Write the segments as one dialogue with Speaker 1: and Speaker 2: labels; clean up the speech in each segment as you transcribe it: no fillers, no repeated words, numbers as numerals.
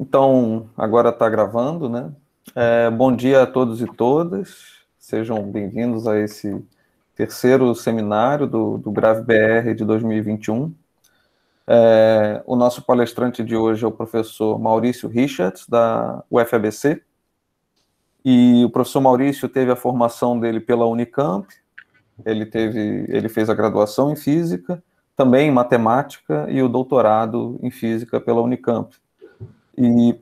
Speaker 1: Então, agora está gravando, né? Bom dia a todos e todas. Sejam bem-vindos a esse terceiro seminário do Grave BR de 2021. O nosso palestrante de hoje é o professor Maurício Richards, da UFABC. E o professor Maurício teve a formação dele pela Unicamp, ele fez a graduação em Física, também em Matemática e o doutorado em Física pela Unicamp. E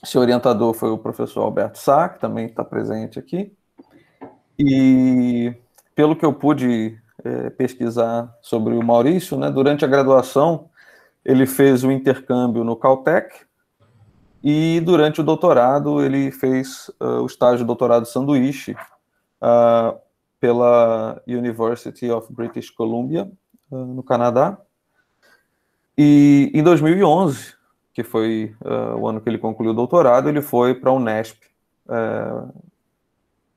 Speaker 1: seu orientador foi o professor Alberto Sá, que também está presente aqui. E pelo que eu pude pesquisar sobre o Maurício, né, durante a graduação, ele fez o intercâmbio no Caltech, e durante o doutorado ele fez o estágio doutorado sanduíche pela University of British Columbia, no Canadá. E em 2011, que foi o ano que ele concluiu o doutorado, ele foi para a Unesp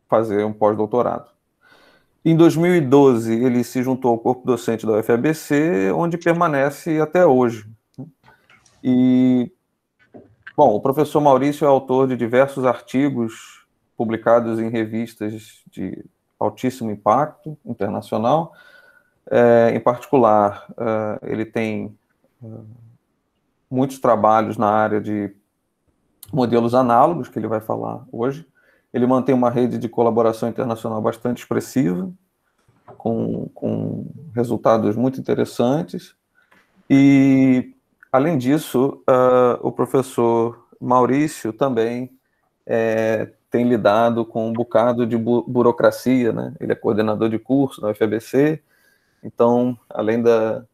Speaker 1: fazer um pós-doutorado. Em 2012, ele se juntou ao corpo docente da UFABC, onde permanece até hoje. E, bom, o professor Maurício é autor de diversos artigos publicados em revistas de altíssimo impacto internacional. Em particular, ele tem muitos trabalhos na área de modelos análogos, que ele vai falar hoje. Ele mantém uma rede de colaboração internacional bastante expressiva, com resultados muito interessantes. E, além disso, o professor Maurício também tem lidado com um bocado de burocracia, né? Ele é coordenador de curso na UFABC, então, além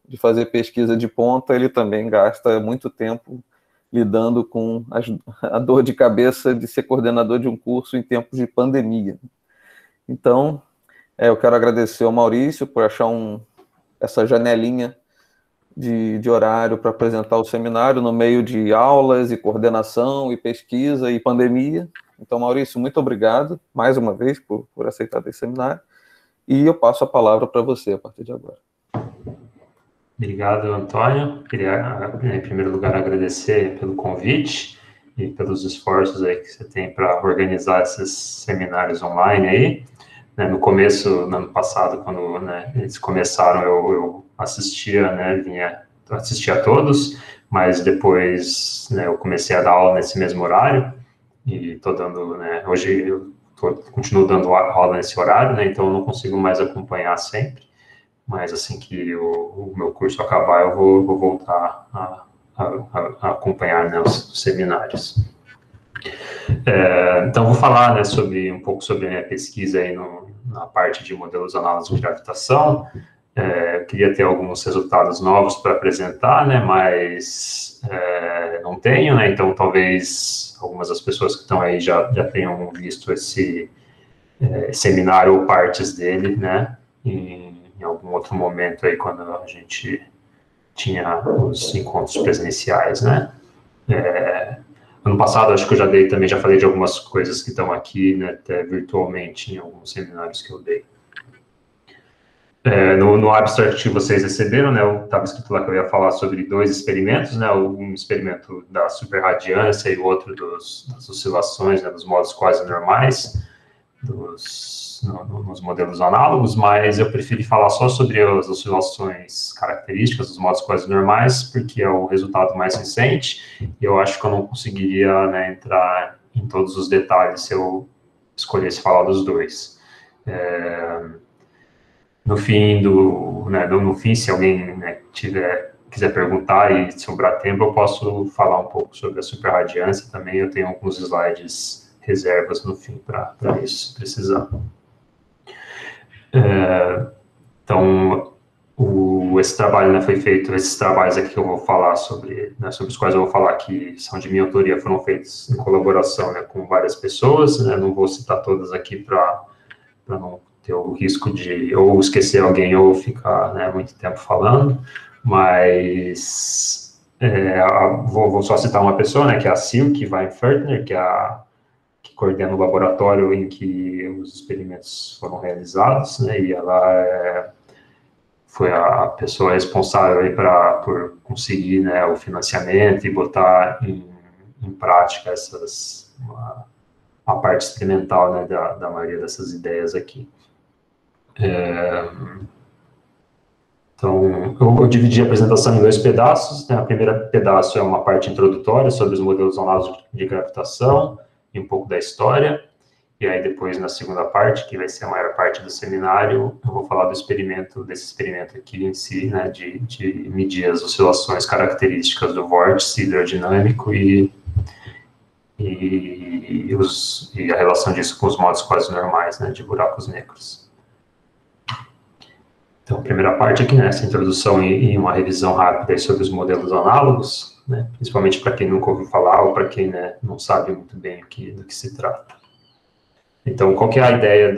Speaker 1: de fazer pesquisa de ponta, ele também gasta muito tempo lidando com a dor de cabeça de ser coordenador de um curso em tempos de pandemia. Então, eu quero agradecer ao Maurício por achar essa janelinha de horário para apresentar o seminário no meio de aulas e coordenação e pesquisa e pandemia. Então, Maurício, muito obrigado mais uma vez por aceitar esse seminário. E eu passo a palavra para você a partir de agora.
Speaker 2: Obrigado, Antônio. Queria, em primeiro lugar, agradecer pelo convite e pelos esforços aí que você tem para organizar esses seminários online aí. No começo, no ano passado, quando eles começaram, eu assistia, assistia a todos, mas depois eu comecei a dar aula nesse mesmo horário e estou dando, hoje eu continuo dando aula nesse horário, então eu não consigo mais acompanhar sempre, mas assim que o meu curso acabar, eu vou voltar a acompanhar os seminários. Então, vou falar um pouco sobre a minha pesquisa aí na parte de modelos análogos de gravitação. Eu queria ter alguns resultados novos para apresentar, mas não tenho, então talvez algumas das pessoas que estão aí já tenham visto esse seminário ou partes dele, em algum outro momento aí, quando a gente tinha os encontros presenciais, Ano passado, acho que eu já falei de algumas coisas que estão aqui, até virtualmente, em alguns seminários que eu dei. No abstract que vocês receberam, estava escrito lá que eu ia falar sobre dois experimentos, um experimento da superradiância e o outro das oscilações, dos modos quase normais, nos modelos análogos, mas eu preferi falar só sobre as oscilações características dos modos quase normais, porque é o resultado mais recente, e eu acho que eu não conseguiria entrar em todos os detalhes se eu escolhesse falar dos dois. No fim, se alguém quiser perguntar e sobrar tempo, eu posso falar um pouco sobre a superradiância também. Eu tenho alguns slides reservas no fim para isso, se precisar. Então, esse trabalho foi feito, esses trabalhos aqui que eu vou falar sobre os quais eu vou falar que são de minha autoria, foram feitos em colaboração com várias pessoas, não vou citar todas aqui para não ter o risco de ou esquecer alguém ou ficar muito tempo falando, mas vou só citar uma pessoa, que é a Silke Weinfertner, que coordena o laboratório em que os experimentos foram realizados, e ela foi a pessoa responsável aí por conseguir o financiamento e botar em prática a parte experimental, né, da maioria dessas ideias aqui. Então, eu dividi a apresentação em 2 pedaços, né? O primeiro pedaço é uma parte introdutória sobre os modelos análogos de gravitação e um pouco da história, e aí depois, na segunda parte, que vai ser a maior parte do seminário, eu vou falar desse experimento aqui em si, né, de medir as oscilações características do vórtice hidrodinâmico e a relação disso com os modos quase normais, né, de buracos negros. Então, a primeira parte aqui, né, essa introdução e uma revisão rápida sobre os modelos análogos, né, principalmente para quem nunca ouviu falar ou para quem, né, não sabe muito bem do que se trata. Então, qual que é a ideia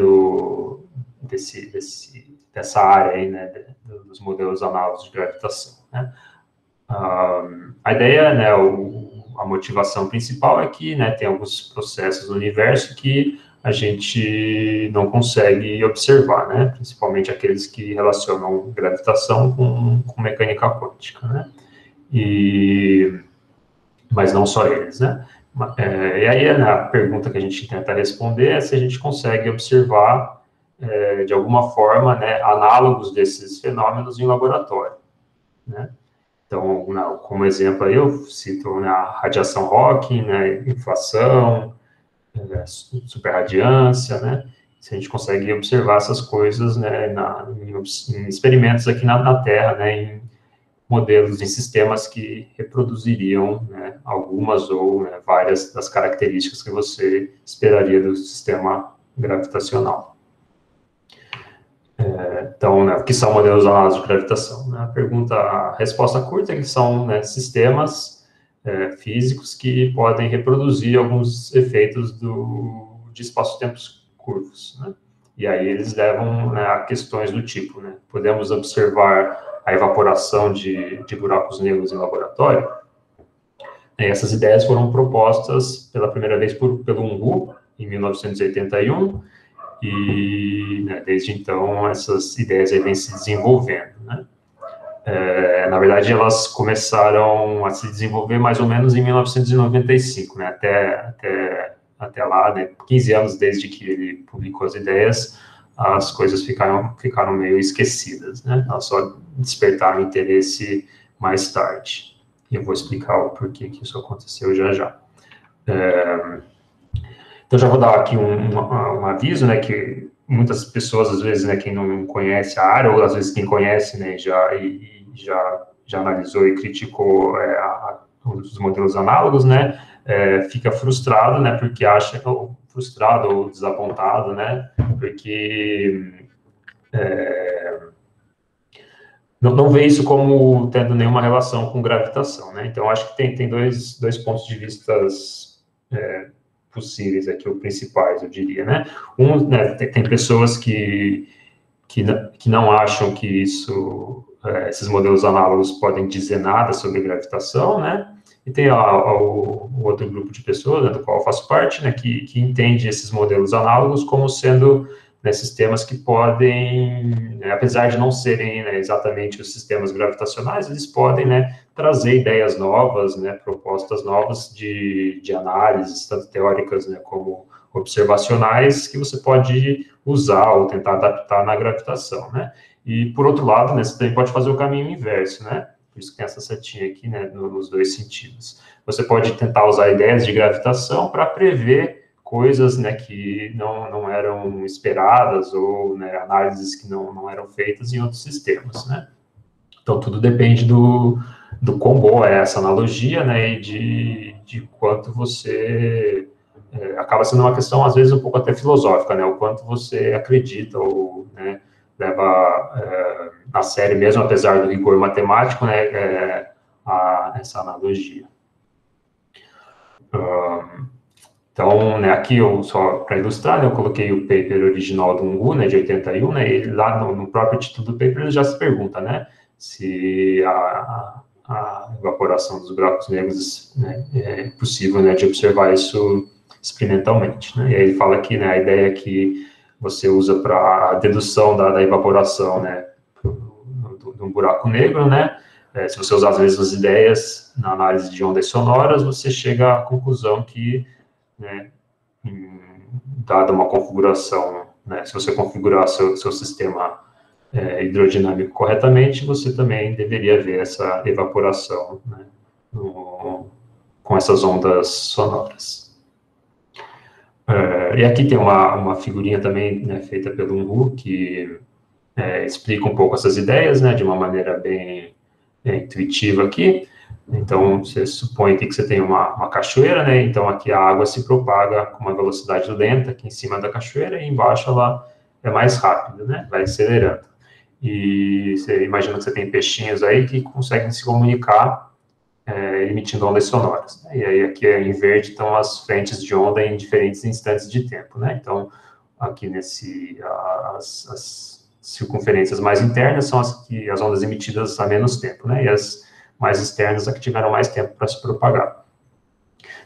Speaker 2: dessa área aí, né, dos modelos análogos de gravitação, né? A ideia, né, a motivação principal é que, né, tem alguns processos no universo que a gente não consegue observar, né? Principalmente aqueles que relacionam gravitação com mecânica quântica, né? Mas não só eles, né? E aí, né, a pergunta que a gente tenta responder é se a gente consegue observar, de alguma forma, né, análogos desses fenômenos em laboratório, né? Então, como exemplo aí, eu cito, né, a radiação Hawking, né, inflação, superradiância, né? Se a gente consegue observar essas coisas, né, em experimentos aqui na Terra, né, em modelos, em sistemas que reproduziriam, né, algumas ou, né, várias das características que você esperaria do sistema gravitacional. Então, né, o que são modelos análogos de gravitação? Né? A resposta curta é que são, né, sistemas físicos que podem reproduzir alguns efeitos de espaço-tempos curvos, né? E aí eles levam, né, a questões do tipo, né? Podemos observar a evaporação de buracos negros em laboratório? E essas ideias foram propostas pela primeira vez pelo Unruh, em 1981, né, desde então essas ideias aí vêm se desenvolvendo, né? Na verdade, elas começaram a se desenvolver mais ou menos em 1995, né? Até lá, né? 15 anos desde que ele publicou as ideias, as coisas ficaram meio esquecidas, né? Elas só despertaram interesse mais tarde. E eu vou explicar o porquê que isso aconteceu já. Então, já vou dar aqui um aviso, né? Que muitas pessoas, às vezes, né, quem não conhece a área, ou às vezes quem conhece, né, já analisou e criticou os modelos análogos, né, fica frustrado, né, porque acha, frustrado ou desapontado, né, porque não vê isso como tendo nenhuma relação com gravitação, né. Então, acho que tem dois pontos de vista possíveis aqui, ou principais, eu diria, né. Né, tem pessoas que não acham que esses modelos análogos podem dizer nada sobre gravitação, né? E tem o outro grupo de pessoas, né, do qual eu faço parte, né, que entende esses modelos análogos como sendo, né, sistemas que podem, né, apesar de não serem, né, exatamente os sistemas gravitacionais, eles podem, né, trazer ideias novas, né, propostas novas de análises, tanto teóricas, né, como observacionais, que você pode usar ou tentar adaptar na gravitação, né? E, por outro lado, né, você também pode fazer o caminho inverso, né? Por isso que tem essa setinha aqui, né, nos dois sentidos. Você pode tentar usar ideias de gravitação para prever coisas, né, que não eram esperadas ou, né, análises que não eram feitas em outros sistemas, né? Então, tudo depende do quão boa é essa analogia, né, e de quanto você... acaba sendo uma questão, às vezes, um pouco até filosófica, né, o quanto você acredita ou, né, leva a sério, mesmo apesar do rigor matemático, né, essa analogia. Então, né, aqui, só para ilustrar, né, eu coloquei o paper original do Unruh, né, de 81, né, e lá no próprio título do paper ele já se pergunta, né, se a evaporação dos buracos negros, né, é possível, né, de observar isso experimentalmente, né, e aí ele fala aqui, né, a ideia que você usa para a dedução da evaporação, né, de um buraco negro, né, se você usar as mesmas ideias na análise de ondas sonoras, você chega à conclusão que, né, dada uma configuração, né, se você configurar seu sistema hidrodinâmico corretamente, você também deveria ver essa evaporação, né, com essas ondas sonoras. E aqui tem uma figurinha também, né, feita pelo Unruh, que explica um pouco essas ideias, né, de uma maneira bem intuitiva aqui. Então, você supõe que você tem uma cachoeira, né, então aqui a água se propaga com uma velocidade lenta aqui em cima da cachoeira, e embaixo ela é mais rápida, né, vai acelerando. E você imagina que você tem peixinhos aí que conseguem se comunicar emitindo ondas sonoras, né? E aí aqui em verde estão as frentes de onda em diferentes instantes de tempo, né? Então, aqui as circunferências mais internas são as ondas emitidas há menos tempo, né? E as mais externas, as que tiveram mais tempo para se propagar.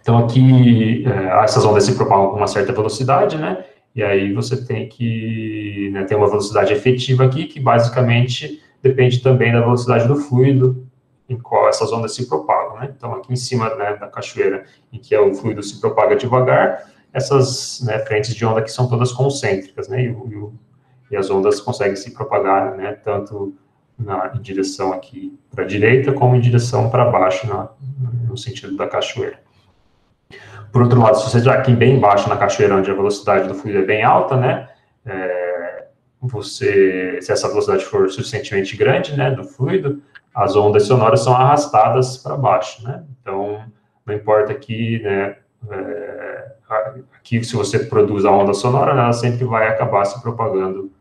Speaker 2: Então, aqui, essas ondas se propagam com uma certa velocidade, né? E aí você tem que, né, ter uma velocidade efetiva aqui, que basicamente depende também da velocidade do fluido em qual essas ondas se propagam, né? Então, aqui em cima, né, da cachoeira, em que o fluido se propaga devagar, essas, né, frentes de onda aqui são todas concêntricas, né? E as ondas conseguem se propagar, né, tanto em direção aqui para a direita, como em direção para baixo, no sentido da cachoeira. Por outro lado, se você estiver aqui bem embaixo na cachoeira, onde a velocidade do fluido é bem alta, né, se essa velocidade for suficientemente grande, né, do fluido, as ondas sonoras são arrastadas para baixo, né? Então, não importa aqui, né, aqui se você produz a onda sonora, né, ela sempre vai acabar se propagando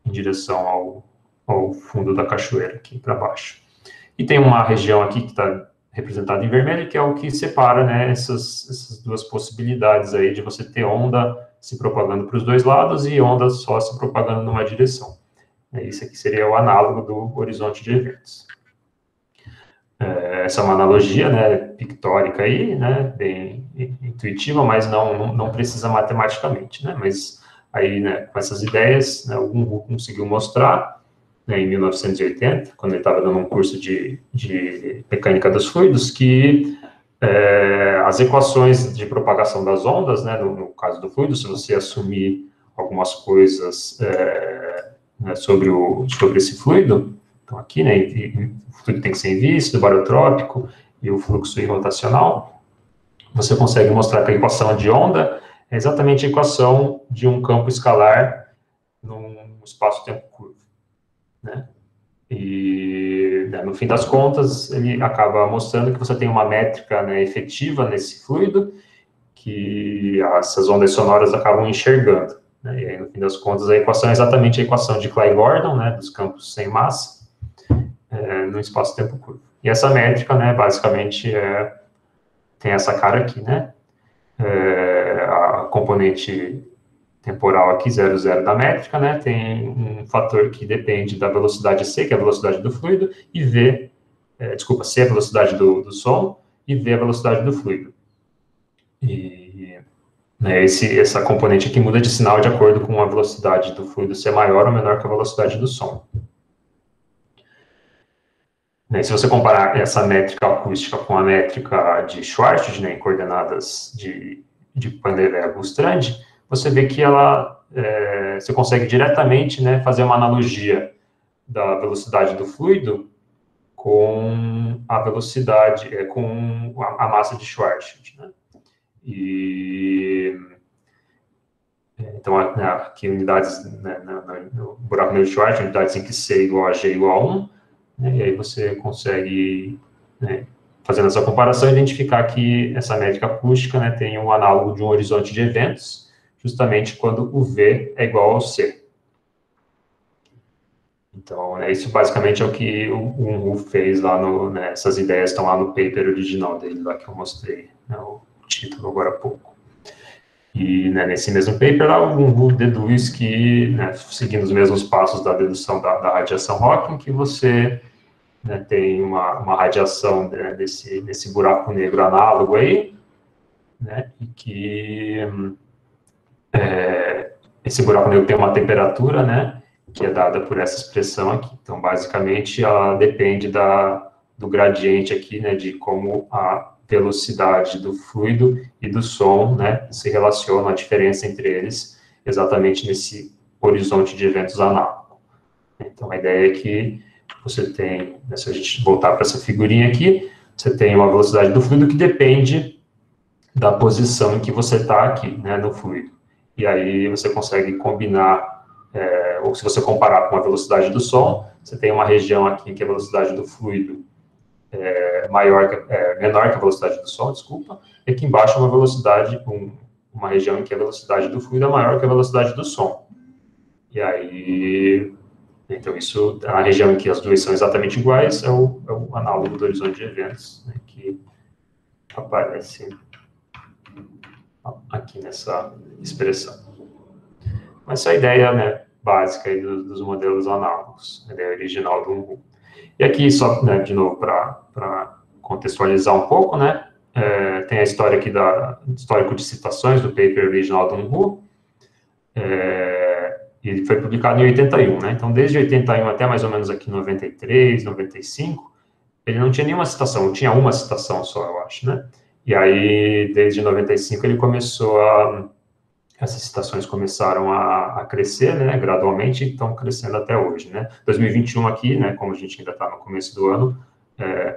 Speaker 2: em direção ao fundo da cachoeira, aqui para baixo. E tem uma região aqui que está representada em vermelho, que é o que separa, né, essas duas possibilidades aí de você ter onda se propagando para os dois lados e onda só se propagando numa direção. Isso aqui seria o análogo do horizonte de eventos. Essa é uma analogia, né, pictórica aí, né, bem intuitiva, mas não precisa matematicamente, né, mas aí, né, com essas ideias, né, o Unruh conseguiu mostrar, né, em 1980, quando ele estava dando um curso de mecânica dos fluidos, que as equações de propagação das ondas, né, no caso do fluido, se você assumir algumas coisas né, sobre esse fluido, então aqui, né, o fluido tem que ser invícido, barotrópico e o fluxo irrotacional, você consegue mostrar que a equação de onda é exatamente a equação de um campo escalar num espaço-tempo curvo, né? E, né, no fim das contas, ele acaba mostrando que você tem uma métrica, né, efetiva nesse fluido, que essas ondas sonoras acabam enxergando, né? E aí, no fim das contas, a equação é exatamente a equação de Clay-Gordon, né, dos campos sem massa, no espaço-tempo curvo. E essa métrica, né, basicamente, tem essa cara aqui, né? A componente temporal aqui, 0,0 da métrica, né, tem um fator que depende da velocidade C, que é a velocidade do fluido, e V, C é a velocidade do som, e V é a velocidade do fluido. E, né, essa componente aqui muda de sinal de acordo com a velocidade do fluido ser maior ou menor que a velocidade do som. E se você comparar essa métrica acústica com a métrica de Schwarzschild, né, em coordenadas de Pandey-Weber-Strand, você vê que você consegue diretamente, né, fazer uma analogia da velocidade do fluido com a velocidade, com a massa de Schwarzschild, né? Então, aqui unidades, né, no buraco negro de Schwarzschild, unidades em que C igual a G igual a 1, né, e aí você consegue, né, fazendo essa comparação, identificar que essa métrica acústica, né, tem um análogo de um horizonte de eventos, justamente quando o V é igual ao C. Então, isso basicamente é o que o Unruh fez lá né, essas ideias estão lá no paper original dele, lá que eu mostrei, né, o título agora há pouco. E, né, nesse mesmo paper lá, o Unruh deduz que, né, seguindo os mesmos passos da dedução da radiação Hawking, que você, né, tem uma radiação, né, desse buraco negro análogo aí, né, e que esse buraco negro tem uma temperatura, né, que é dada por essa expressão aqui. Então, basicamente, ela depende da do gradiente aqui, né, de como a velocidade do fluido e do som, né, se relacionam, a diferença entre eles, exatamente nesse horizonte de eventos análogo. Então, a ideia é que você tem, né, se a gente voltar para essa figurinha aqui, você tem uma velocidade do fluido que depende da posição em que você está aqui, né, no fluido. E aí você consegue combinar, ou se você comparar com a velocidade do som, você tem uma região aqui em que a velocidade do fluido é menor que a velocidade do som, desculpa, e aqui embaixo uma velocidade, uma região em que a velocidade do fluido é maior que a velocidade do som. E aí, então isso, a região em que as duas são exatamente iguais é o análogo do horizonte de eventos, né, que aparece aqui nessa expressão. Mas essa é a ideia, né, básica aí dos modelos análogos, a ideia original do Unruh. E aqui, só, né, de novo, para contextualizar um pouco, né, tem a história aqui histórico de citações do paper original do Unruh. Ele foi publicado em 81, né, então desde 81 até mais ou menos aqui 93, 95, ele não tinha nenhuma citação, tinha uma citação só, eu acho, né, e aí desde 95 ele começou essas citações começaram a crescer, né, gradualmente, e estão crescendo até hoje, né. 2021 aqui, né, como a gente ainda está no começo do ano,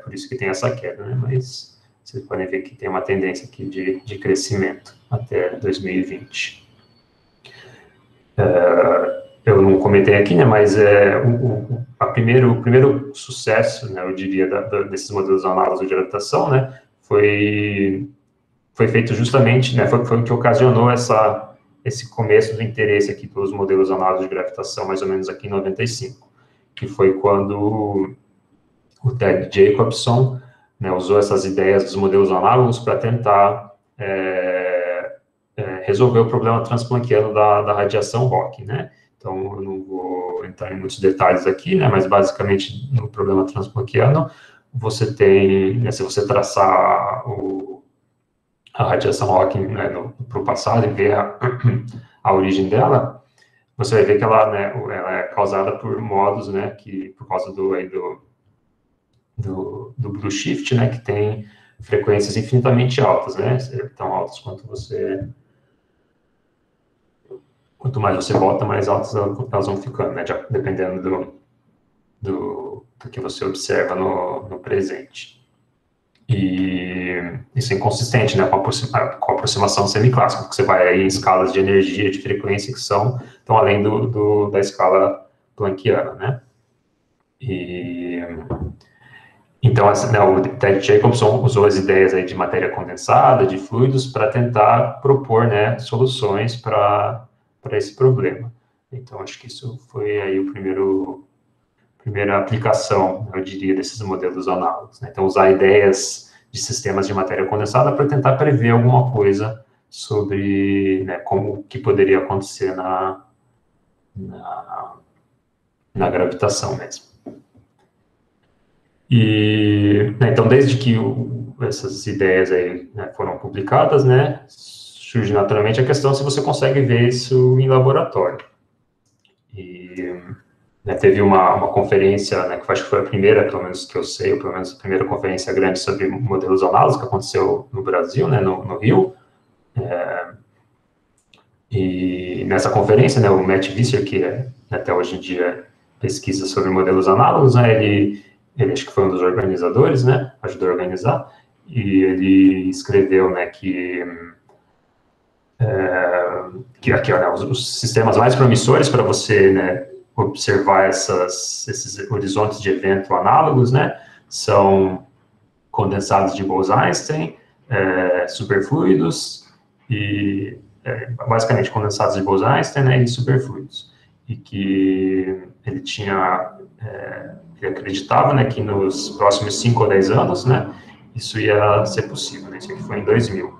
Speaker 2: por isso que tem essa queda, né, mas vocês podem ver que tem uma tendência aqui de crescimento até 2020. Eu não comentei aqui, né, mas o primeiro sucesso, né, eu diria, desses modelos análogos de gravitação, né, foi feito justamente, né, foi o que ocasionou esse começo do interesse aqui pelos modelos análogos de gravitação, mais ou menos aqui em 95, que foi quando o Ted Jacobson, né, usou essas ideias dos modelos análogos para tentar resolver o problema transplanckiano da radiação Rock, né? Então, eu não vou entrar em muitos detalhes aqui, né, mas basicamente no problema transplanckiano, você tem, né, se você traçar a radiação Hawking, né, para o passado e ver a origem dela, você vai ver que ela, né, ela é causada por modos, né, que por causa do Blue Shift, né, que tem frequências infinitamente altas, né, tão altas quanto mais você bota, mais altas elas vão ficando, né, dependendo do que você observa no presente. E isso é inconsistente, né, com a aproximação semiclássica, porque você vai aí em escalas de energia, de frequência, que estão além da escala planckiana, né. Então, né, o Ted Jacobson usou as ideias aí de matéria condensada, de fluidos, para tentar propor, né, soluções para esse problema. Então, acho que isso foi aí primeira aplicação, eu diria, desses modelos análogos, né? Então, usar ideias de sistemas de matéria condensada para tentar prever alguma coisa sobre, né, como que poderia acontecer na gravitação mesmo. Né, então, desde que essas ideias aí, né, foram publicadas, né, surge naturalmente a questão se você consegue ver isso em laboratório. Né, teve uma conferência, né, que eu acho que foi a primeira, pelo menos que eu sei, ou pelo menos a primeira conferência grande sobre modelos análogos, que aconteceu no Brasil, né, no Rio. E nessa conferência, né, o Matt Visser, que até hoje em dia pesquisa sobre modelos análogos, né, ele acho que foi um dos organizadores, né, ajudou a organizar, e ele escreveu, né, que aqui, né, os sistemas mais promissores para você, né, observar esses horizontes de evento análogos, né, são condensados de Bose-Einstein, superfluidos e basicamente condensados de Bose-Einstein, né, e superfluidos, e que ele acreditava, né, que nos próximos 5 ou 10 anos, né, isso ia ser possível, né, isso aqui foi em 2000.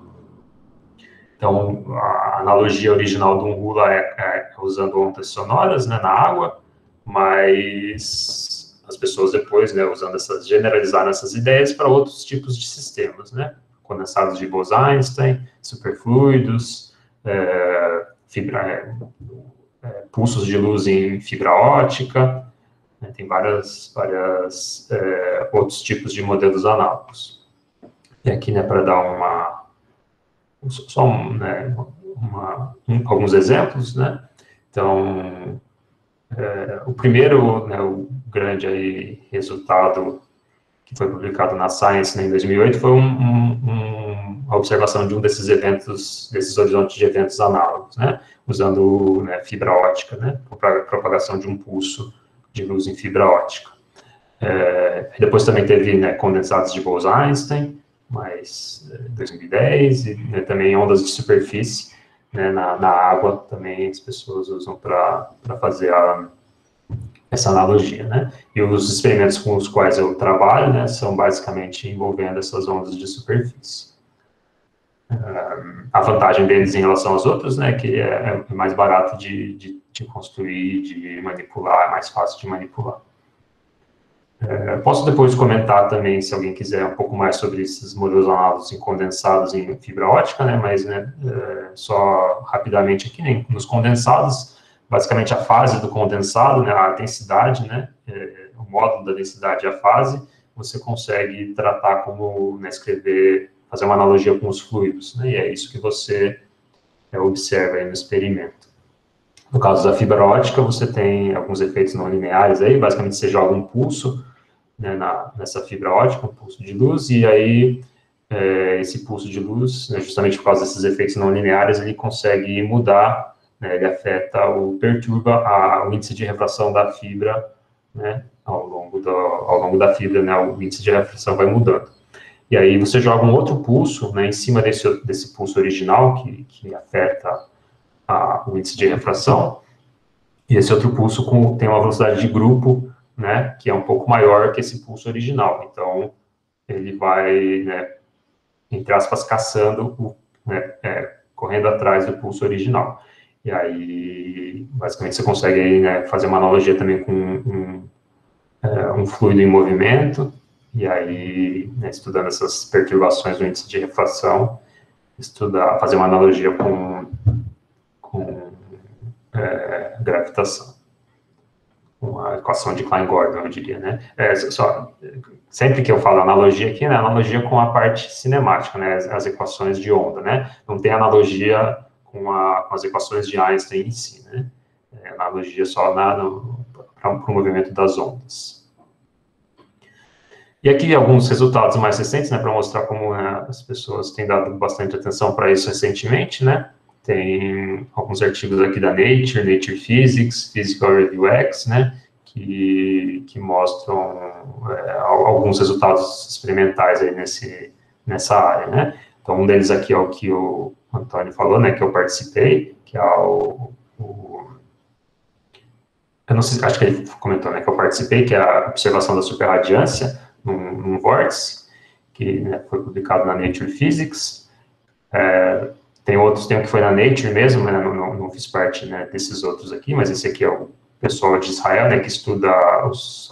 Speaker 2: Então, a analogia original do Unruh é usando ondas sonoras, né, na água, mas as pessoas depois, né, generalizaram essas ideias para outros tipos de sistemas, né, condensados de Bose-Einstein, superfluidos, pulsos de luz em fibra ótica, né? Tem vários outros tipos de modelos análogos. E aqui, né, para dar alguns exemplos, né? Então, o primeiro, né, o grande aí resultado que foi publicado na Science, né, em 2008 foi a observação de um desses eventos, desses horizontes de eventos análogos, né, usando, né, fibra ótica, né, para propagação de um pulso de luz em fibra ótica. Depois também teve, né, condensados de Bose-Einstein, mas 2010, e né, também ondas de superfície, né, na água, também as pessoas usam para fazer essa analogia, né? E os experimentos com os quais eu trabalho, né, são basicamente envolvendo essas ondas de superfície. A vantagem deles em relação aos outros, né, que é mais barato de construir, de manipular, é mais fácil de manipular. Posso depois comentar também, se alguém quiser, um pouco mais sobre esses modelos análogos condensados em fibra ótica, né, mas né, só rapidamente aqui, né, nos condensados, basicamente a fase do condensado, né, a densidade, né, o módulo da densidade e a fase, você consegue tratar como, né, fazer uma analogia com os fluidos, né, e é isso que você observa aí no experimento. No caso da fibra ótica, você tem alguns efeitos não lineares aí, basicamente você joga um pulso, né, nessa fibra ótica, um pulso de luz, e aí esse pulso de luz, né, justamente por causa desses efeitos não lineares, ele consegue mudar, né, ele perturba o índice de refração da fibra, né, ao longo da fibra, né, o índice de refração vai mudando. E aí você joga um outro pulso, né, em cima desse pulso original, que afeta o índice de refração, e esse outro pulso tem uma velocidade de grupo, né, que é um pouco maior que esse pulso original. Então, ele vai, né, entre aspas, caçando, né, correndo atrás do pulso original. E aí, basicamente, você consegue aí, né, fazer uma analogia também com um fluido em movimento, e aí, né, estudando essas perturbações do índice de refração, fazer uma analogia com gravitação, uma equação de Klein-Gordon, eu diria, né? Sempre que eu falo analogia aqui, né, analogia com a parte cinemática, né, as equações de onda, né? Não tem analogia com as equações de Einstein em si, né? Analogia só para o movimento das ondas. E aqui alguns resultados mais recentes, né, para mostrar como, né, as pessoas têm dado bastante atenção para isso recentemente, né? Tem alguns artigos aqui da Nature Physics, Physical Review X, né, que mostram alguns resultados experimentais aí nessa área, né. Então, um deles aqui é o que o Antônio falou, né, que eu participei, que é eu não sei, acho que ele comentou, né, que eu participei, que é a observação da superradiância num vórtice, que, né, foi publicado na Nature Physics. Tem um que foi na Nature mesmo, né, não fiz parte, né, desses outros aqui, mas esse aqui é o pessoal de Israel, né, que estuda os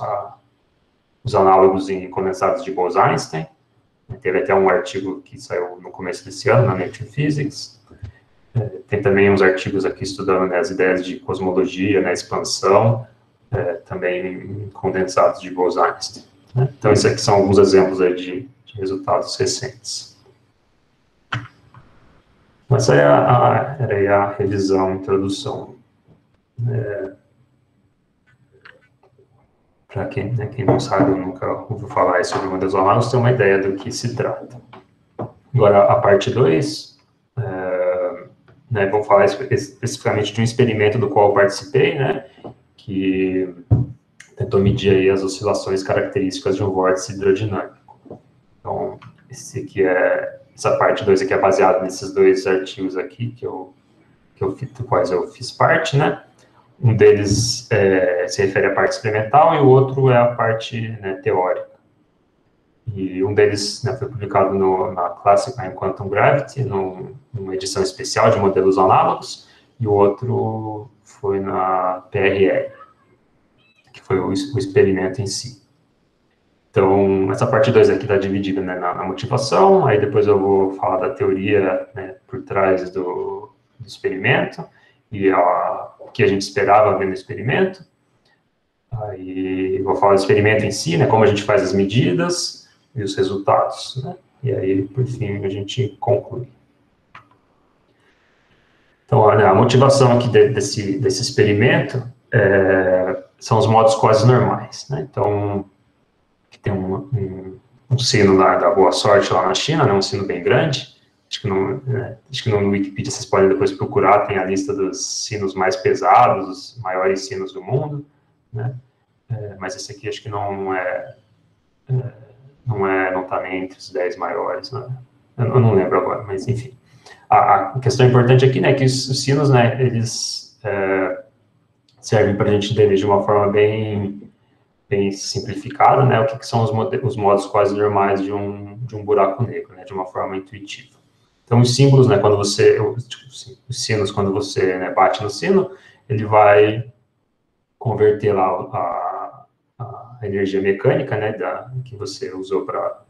Speaker 2: análogos em condensados de Bose-Einstein. Teve até um artigo que saiu no começo desse ano, na Nature Physics. Tem também uns artigos aqui estudando, né, as ideias de cosmologia, né, expansão, também condensados de Bose-Einstein. Né? Então, esses aqui são alguns exemplos aí de resultados recentes. Essa era a revisão, introdução. Para quem não sabe, eu nunca ouviu falar sobre modelos análogos, tem uma ideia do que se trata. Agora, a parte 2, né, vou falar especificamente de um experimento do qual eu participei, né, que tentou medir aí as oscilações características de um vórtice hidrodinâmico. Então, essa parte 2 aqui é baseada nesses dois artigos aqui, do quais eu fiz parte, né. Um deles se refere à parte experimental e o outro é a parte, né, teórica. E um deles, né, foi publicado na Classical Quantum Gravity, numa edição especial de modelos análogos, e o outro foi na PRL, que foi o experimento em si. Então, essa parte 2 aqui está dividida, né, na motivação, aí depois eu vou falar da teoria, né, por trás do experimento, e o que a gente esperava ver no experimento. Aí vou falar do experimento em si, né, como a gente faz as medidas e os resultados, né, e aí, por fim, a gente conclui. Então, olha, a motivação aqui desse experimento são os modos quase normais, né, então, tem um sino lá da Boa Sorte lá na China, né, um sino bem grande, acho que no Wikipedia vocês podem depois procurar, tem a lista dos sinos mais pesados, os maiores sinos do mundo, né, mas esse aqui acho que não está nem entre os 10 maiores, né? Eu não lembro agora, mas enfim. A questão importante aqui, né, é que os sinos, né, eles servem para a gente entender de uma forma bem simplificada, né, o que são os modos quase normais de um buraco negro, né, de uma forma intuitiva. Então, os símbolos, né, os sinos, quando você, né, bate no sino, ele vai converter lá a energia mecânica, né, que você usou para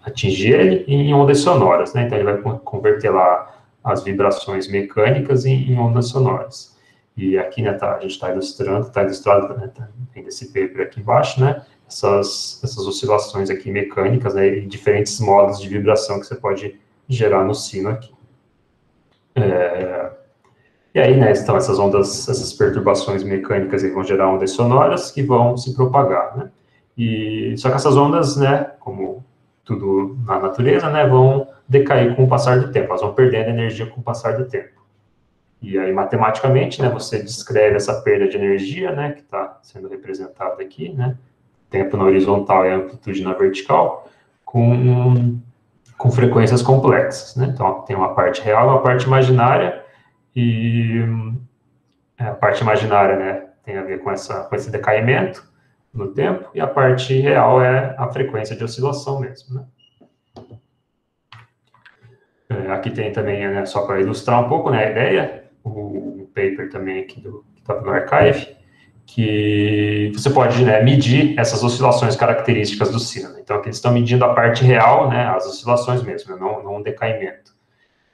Speaker 2: atingir ele em ondas sonoras, né? Então ele vai converter lá as vibrações mecânicas em ondas sonoras. E aqui, né, a gente está ilustrado, né, tem esse paper aqui embaixo, né, essas oscilações aqui mecânicas, né, e diferentes modos de vibração que você pode gerar no sino aqui. E aí, né, então essas ondas, essas perturbações mecânicas vão gerar ondas sonoras que vão se propagar, né? Só que essas ondas, né, como tudo na natureza, né, vão decair com o passar do tempo, elas vão perdendo energia com o passar do tempo. E aí, matematicamente, né, você descreve essa perda de energia, né, que está sendo representada aqui, né, tempo na horizontal e amplitude na vertical, com frequências complexas, né? Então, tem uma parte real e uma parte imaginária, e a parte imaginária, né, tem a ver com esse decaimento no tempo, e a parte real é a frequência de oscilação mesmo, né? Aqui tem também, né, só para ilustrar um pouco, né, a ideia, o paper também aqui que está no Archive, que você pode, né, medir essas oscilações características do sino. Então, aqui eles estão medindo a parte real, né, as oscilações mesmo, né, não um decaimento.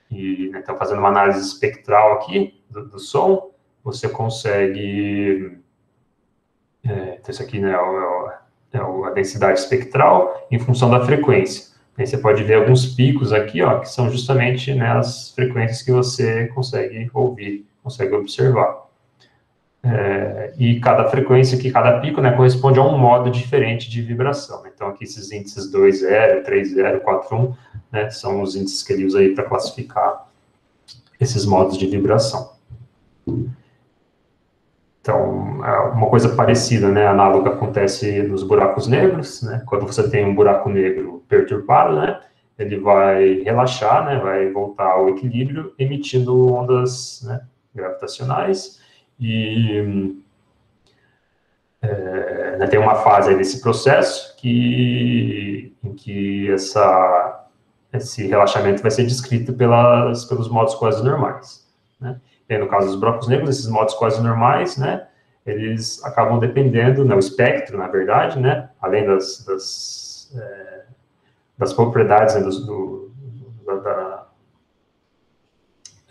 Speaker 2: E, né, então, fazendo uma análise espectral aqui do som, você consegue... então, isso aqui, né, a densidade espectral em função da frequência. Aí você pode ver alguns picos aqui, ó, que são justamente, né, as frequências que você consegue ouvir, consegue observar. E cada frequência aqui, cada pico, né, corresponde a um modo diferente de vibração. Então, aqui esses índices 2,0, 3,0, 4,1, né, são os índices que ele usa aí para classificar esses modos de vibração. Então, uma coisa parecida, né, análoga acontece nos buracos negros, né, quando você tem um buraco negro perturbado, né, ele vai relaxar, né, vai voltar ao equilíbrio, emitindo ondas, né, gravitacionais, e né, tem uma fase aí desse processo em que esse relaxamento vai ser descrito pelos modos quase normais, né? E aí, no caso dos buracos negros, esses modos quase normais, né, eles acabam dependendo, né, o espectro, na verdade, né, além das propriedades, né,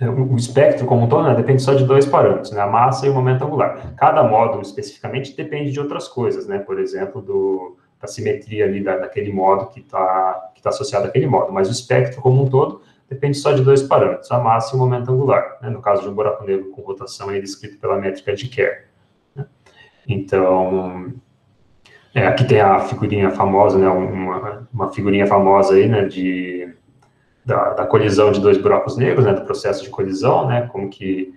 Speaker 2: o espectro como um todo, né, depende só de dois parâmetros, né, a massa e o momento angular. Cada módulo, especificamente, depende de outras coisas, né, por exemplo, da simetria ali daquele modo que tá associado àquele modo, mas o espectro como um todo depende só de dois parâmetros, a massa e o momento angular, né, no caso de um buraco negro com rotação, é descrito pela métrica de Kerr, né. Então, aqui tem a figurinha famosa, né, uma figurinha famosa aí, né, da colisão de dois buracos negros, né, do processo de colisão, né, como que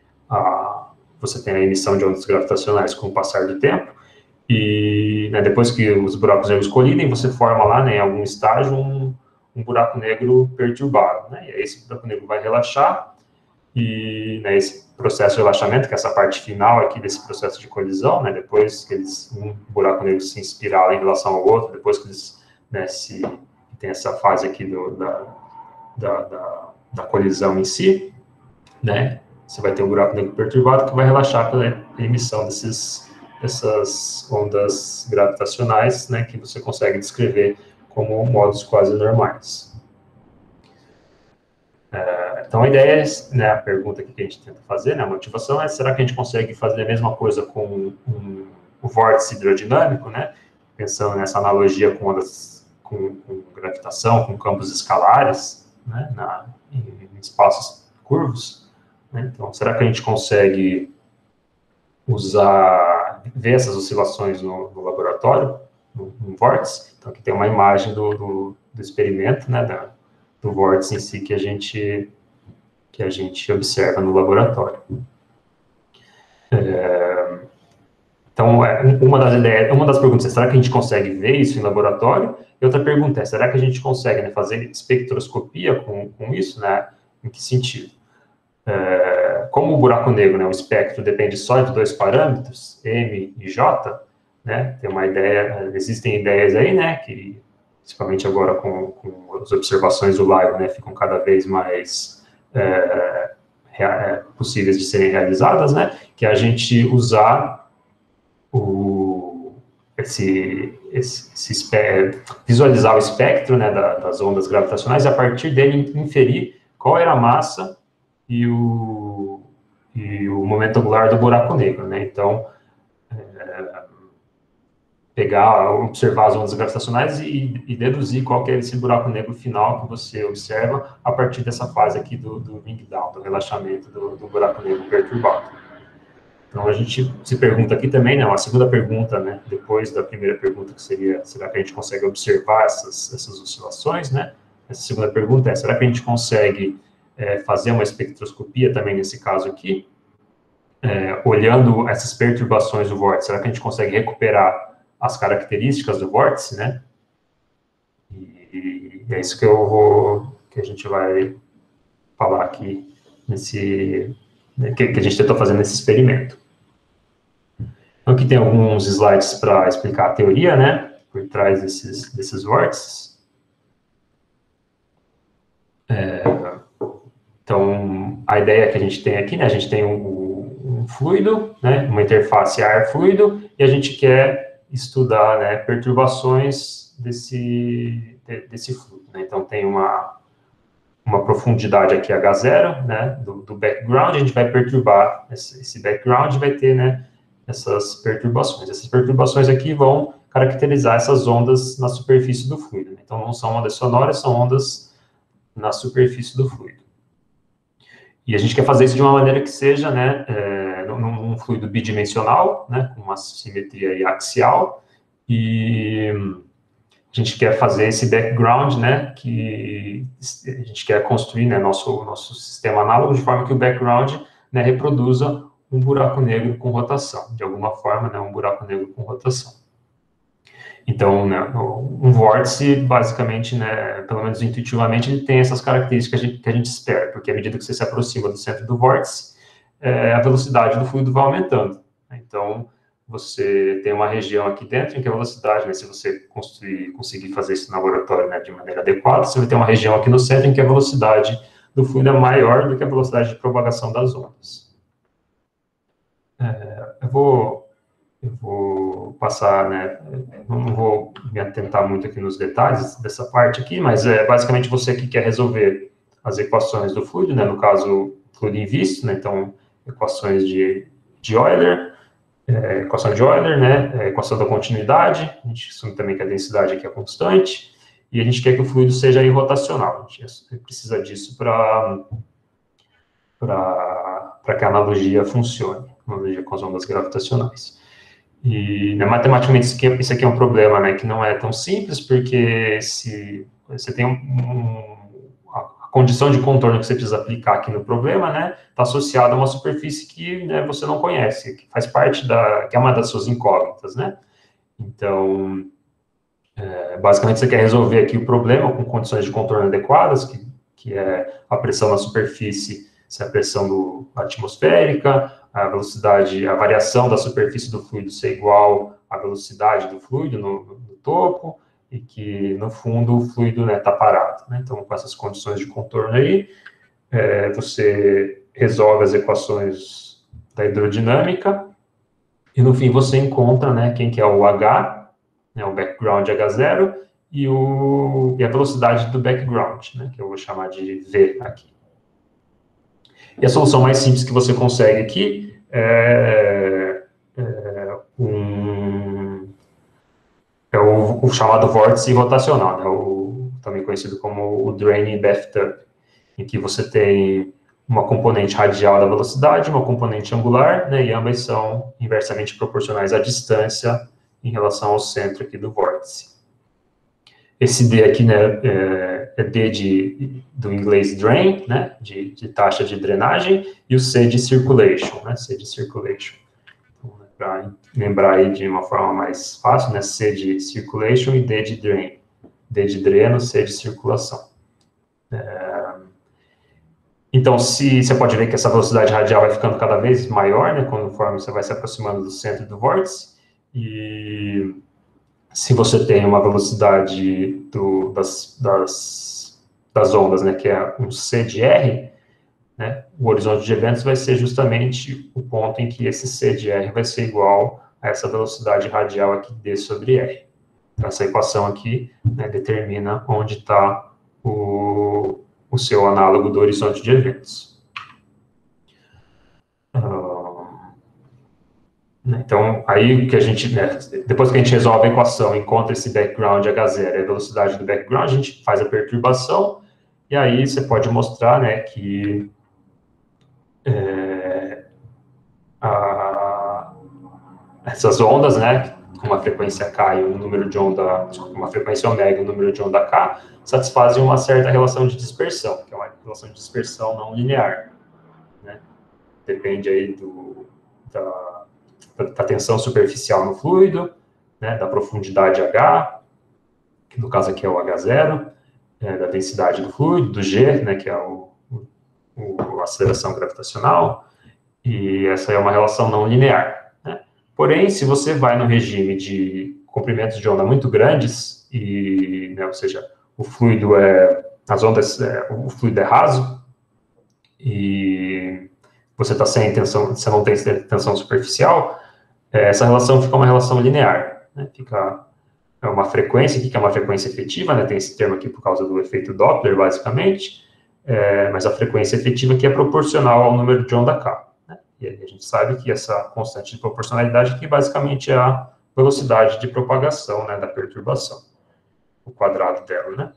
Speaker 2: você tem a emissão de ondas gravitacionais com o passar do tempo, e, né, depois que os buracos negros colidem, você forma lá, né, em algum estágio, um buraco negro perturbado, né, e aí esse buraco negro vai relaxar, e, né, esse processo de relaxamento, que é essa parte final aqui desse processo de colisão, né, depois que um buraco negro se espirala em relação ao outro, depois que eles, né, tem essa fase aqui da colisão em si, né, você vai ter um buraco negro perturbado que vai relaxar pela emissão dessas ondas gravitacionais, né, que você consegue descrever como modos quase normais. Então, a ideia é, né, a pergunta que a gente tenta fazer, né, a motivação é, será que a gente consegue fazer a mesma coisa com o vórtice hidrodinâmico, né? Pensando nessa analogia com ondas, com gravitação, com campos escalares, né? Em espaços curvos, né? Então, será que a gente consegue ver essas oscilações no laboratório, no vórtice? Então, aqui tem uma imagem do experimento, né? Do vórtice em si que a gente observa no laboratório. Então, uma das perguntas é, será que a gente consegue ver isso em laboratório? E outra pergunta é, será que a gente consegue, né, fazer espectroscopia com isso, né? Em que sentido? Como o buraco negro, né, o espectro depende só de 2 parâmetros, M e J, né? Tem uma ideia, existem ideias aí, né, que principalmente agora com as observações do LIGO, né, ficam cada vez mais possíveis de serem realizadas, né, que é a gente usar visualizar o espectro, né, das ondas gravitacionais e a partir dele inferir qual era a massa e o momento angular do buraco negro, né? Então, observar as ondas gravitacionais e deduzir qual que é esse buraco negro final que você observa a partir dessa fase aqui do ring down, do relaxamento do buraco negro perturbado. Então, a gente se pergunta aqui também, né, uma segunda pergunta, né, depois da primeira pergunta, que seria, será que a gente consegue observar essas oscilações, né? Essa segunda pergunta é, será que a gente consegue fazer uma espectroscopia também nesse caso aqui, olhando essas perturbações do vórtice? Será que a gente consegue recuperar as características do vórtice, né? E é isso que a gente vai falar aqui que a gente tentou fazer nesse experimento. Então, aqui tem alguns slides para explicar a teoria, né? Por trás desses vórtices. Então, a ideia que a gente tem aqui, né? A gente tem um fluido, né? Uma interface ar-fluido, e a gente quer estudar, né, perturbações desse fluido, né? Então, tem uma profundidade aqui H0, né, do background, a gente vai perturbar esse background e vai ter, né, essas perturbações. Essas perturbações aqui vão caracterizar essas ondas na superfície do fluido, né? Então, não são ondas sonoras, são ondas na superfície do fluido. E a gente quer fazer isso de uma maneira que seja, né, num fluido bidimensional, né, com uma simetria axial, e a gente quer fazer esse background, né, que a gente quer construir, né, nosso sistema análogo de forma que o background, né, reproduza um buraco negro com rotação, de alguma forma, né, um buraco negro com rotação. Então, né, um vórtice, basicamente, né, pelo menos intuitivamente, ele tem essas características que a gente espera, porque à medida que você se aproxima do centro do vórtice, a velocidade do fluido vai aumentando. Então, você tem uma região aqui dentro em que a velocidade, né, se você conseguir fazer isso no laboratório, né, de maneira adequada, você vai ter uma região aqui no centro em que a velocidade do fluido é maior do que a velocidade de propagação das ondas. Eu vou passar, né, não vou me atentar muito aqui nos detalhes dessa parte aqui, mas basicamente você que quer resolver as equações do fluido, né, no caso, fluido invisto, né, então, equações de Euler, equação de Euler, né, equação da continuidade, a gente assume também que a densidade aqui é constante, e a gente quer que o fluido seja irrotacional, a gente precisa disso para que a analogia funcione, a analogia com as ondas gravitacionais. E, né, matematicamente, isso aqui é um problema, né, que não é tão simples, porque se você tem a condição de contorno que você precisa aplicar aqui no problema, né, está associada a uma superfície que, né, você não conhece, que faz parte que é uma das suas incógnitas, né. Então, basicamente, você quer resolver aqui o problema com condições de contorno adequadas, que é a pressão na superfície, se a pressão atmosférica, a velocidade, a variação da superfície do fluido ser igual à velocidade do fluido no topo, e que, no fundo, o fluido está parado, né? Então, com essas condições de contorno aí, você resolve as equações da hidrodinâmica, e, no fim, você encontra, né, quem que é o H, né, o background H0, e a velocidade do background, né, que eu vou chamar de V aqui. E a solução mais simples que você consegue aqui é um o chamado vórtice rotacional, né, também conhecido como o draining bathtub, em que você tem uma componente radial da velocidade, uma componente angular, né, e ambas são inversamente proporcionais à distância em relação ao centro aqui do vórtice. Esse D aqui, né, é D do inglês drain, né, de taxa de drenagem, e o C de circulation, né, C de circulation. Então, para lembrar aí de uma forma mais fácil, né, C de circulation e D de drain. D de dreno, C de circulação. Então, você pode ver que essa velocidade radial vai ficando cada vez maior, né, conforme você vai se aproximando do centro do vórtice, e se você tem uma velocidade das ondas, né, que é um C de R, né, o horizonte de eventos vai ser justamente o ponto em que esse C de R vai ser igual a essa velocidade radial aqui D sobre R. Então, essa equação aqui, né, determina onde está o seu análogo do horizonte de eventos. Então, aí que a gente, né, depois que a gente resolve a equação, encontra esse background H0 e a velocidade do background, a gente faz a perturbação, e aí você pode mostrar, né, que essas ondas, né, com uma frequência K e um número de onda, desculpa, uma frequência ômega e um número de onda K, satisfazem uma certa relação de dispersão, que é uma relação de dispersão não linear, né? Depende aí da tensão superficial no fluido, né, da profundidade H, que no caso aqui é o H0, da densidade do fluido, do G, né, que é a aceleração gravitacional, e essa é uma relação não linear. Porém, se você vai no regime de comprimentos de onda muito grandes, e, né, ou seja, o fluido o fluido é raso, e você está sem tensão, você não tem tensão superficial, essa relação fica uma relação linear, né? Fica uma frequência aqui, que é uma frequência efetiva, né? Tem esse termo aqui por causa do efeito Doppler, basicamente, mas a frequência efetiva aqui é proporcional ao número de onda K. E a gente sabe que essa constante de proporcionalidade aqui basicamente é a velocidade de propagação, né, da perturbação, o quadrado dela, né?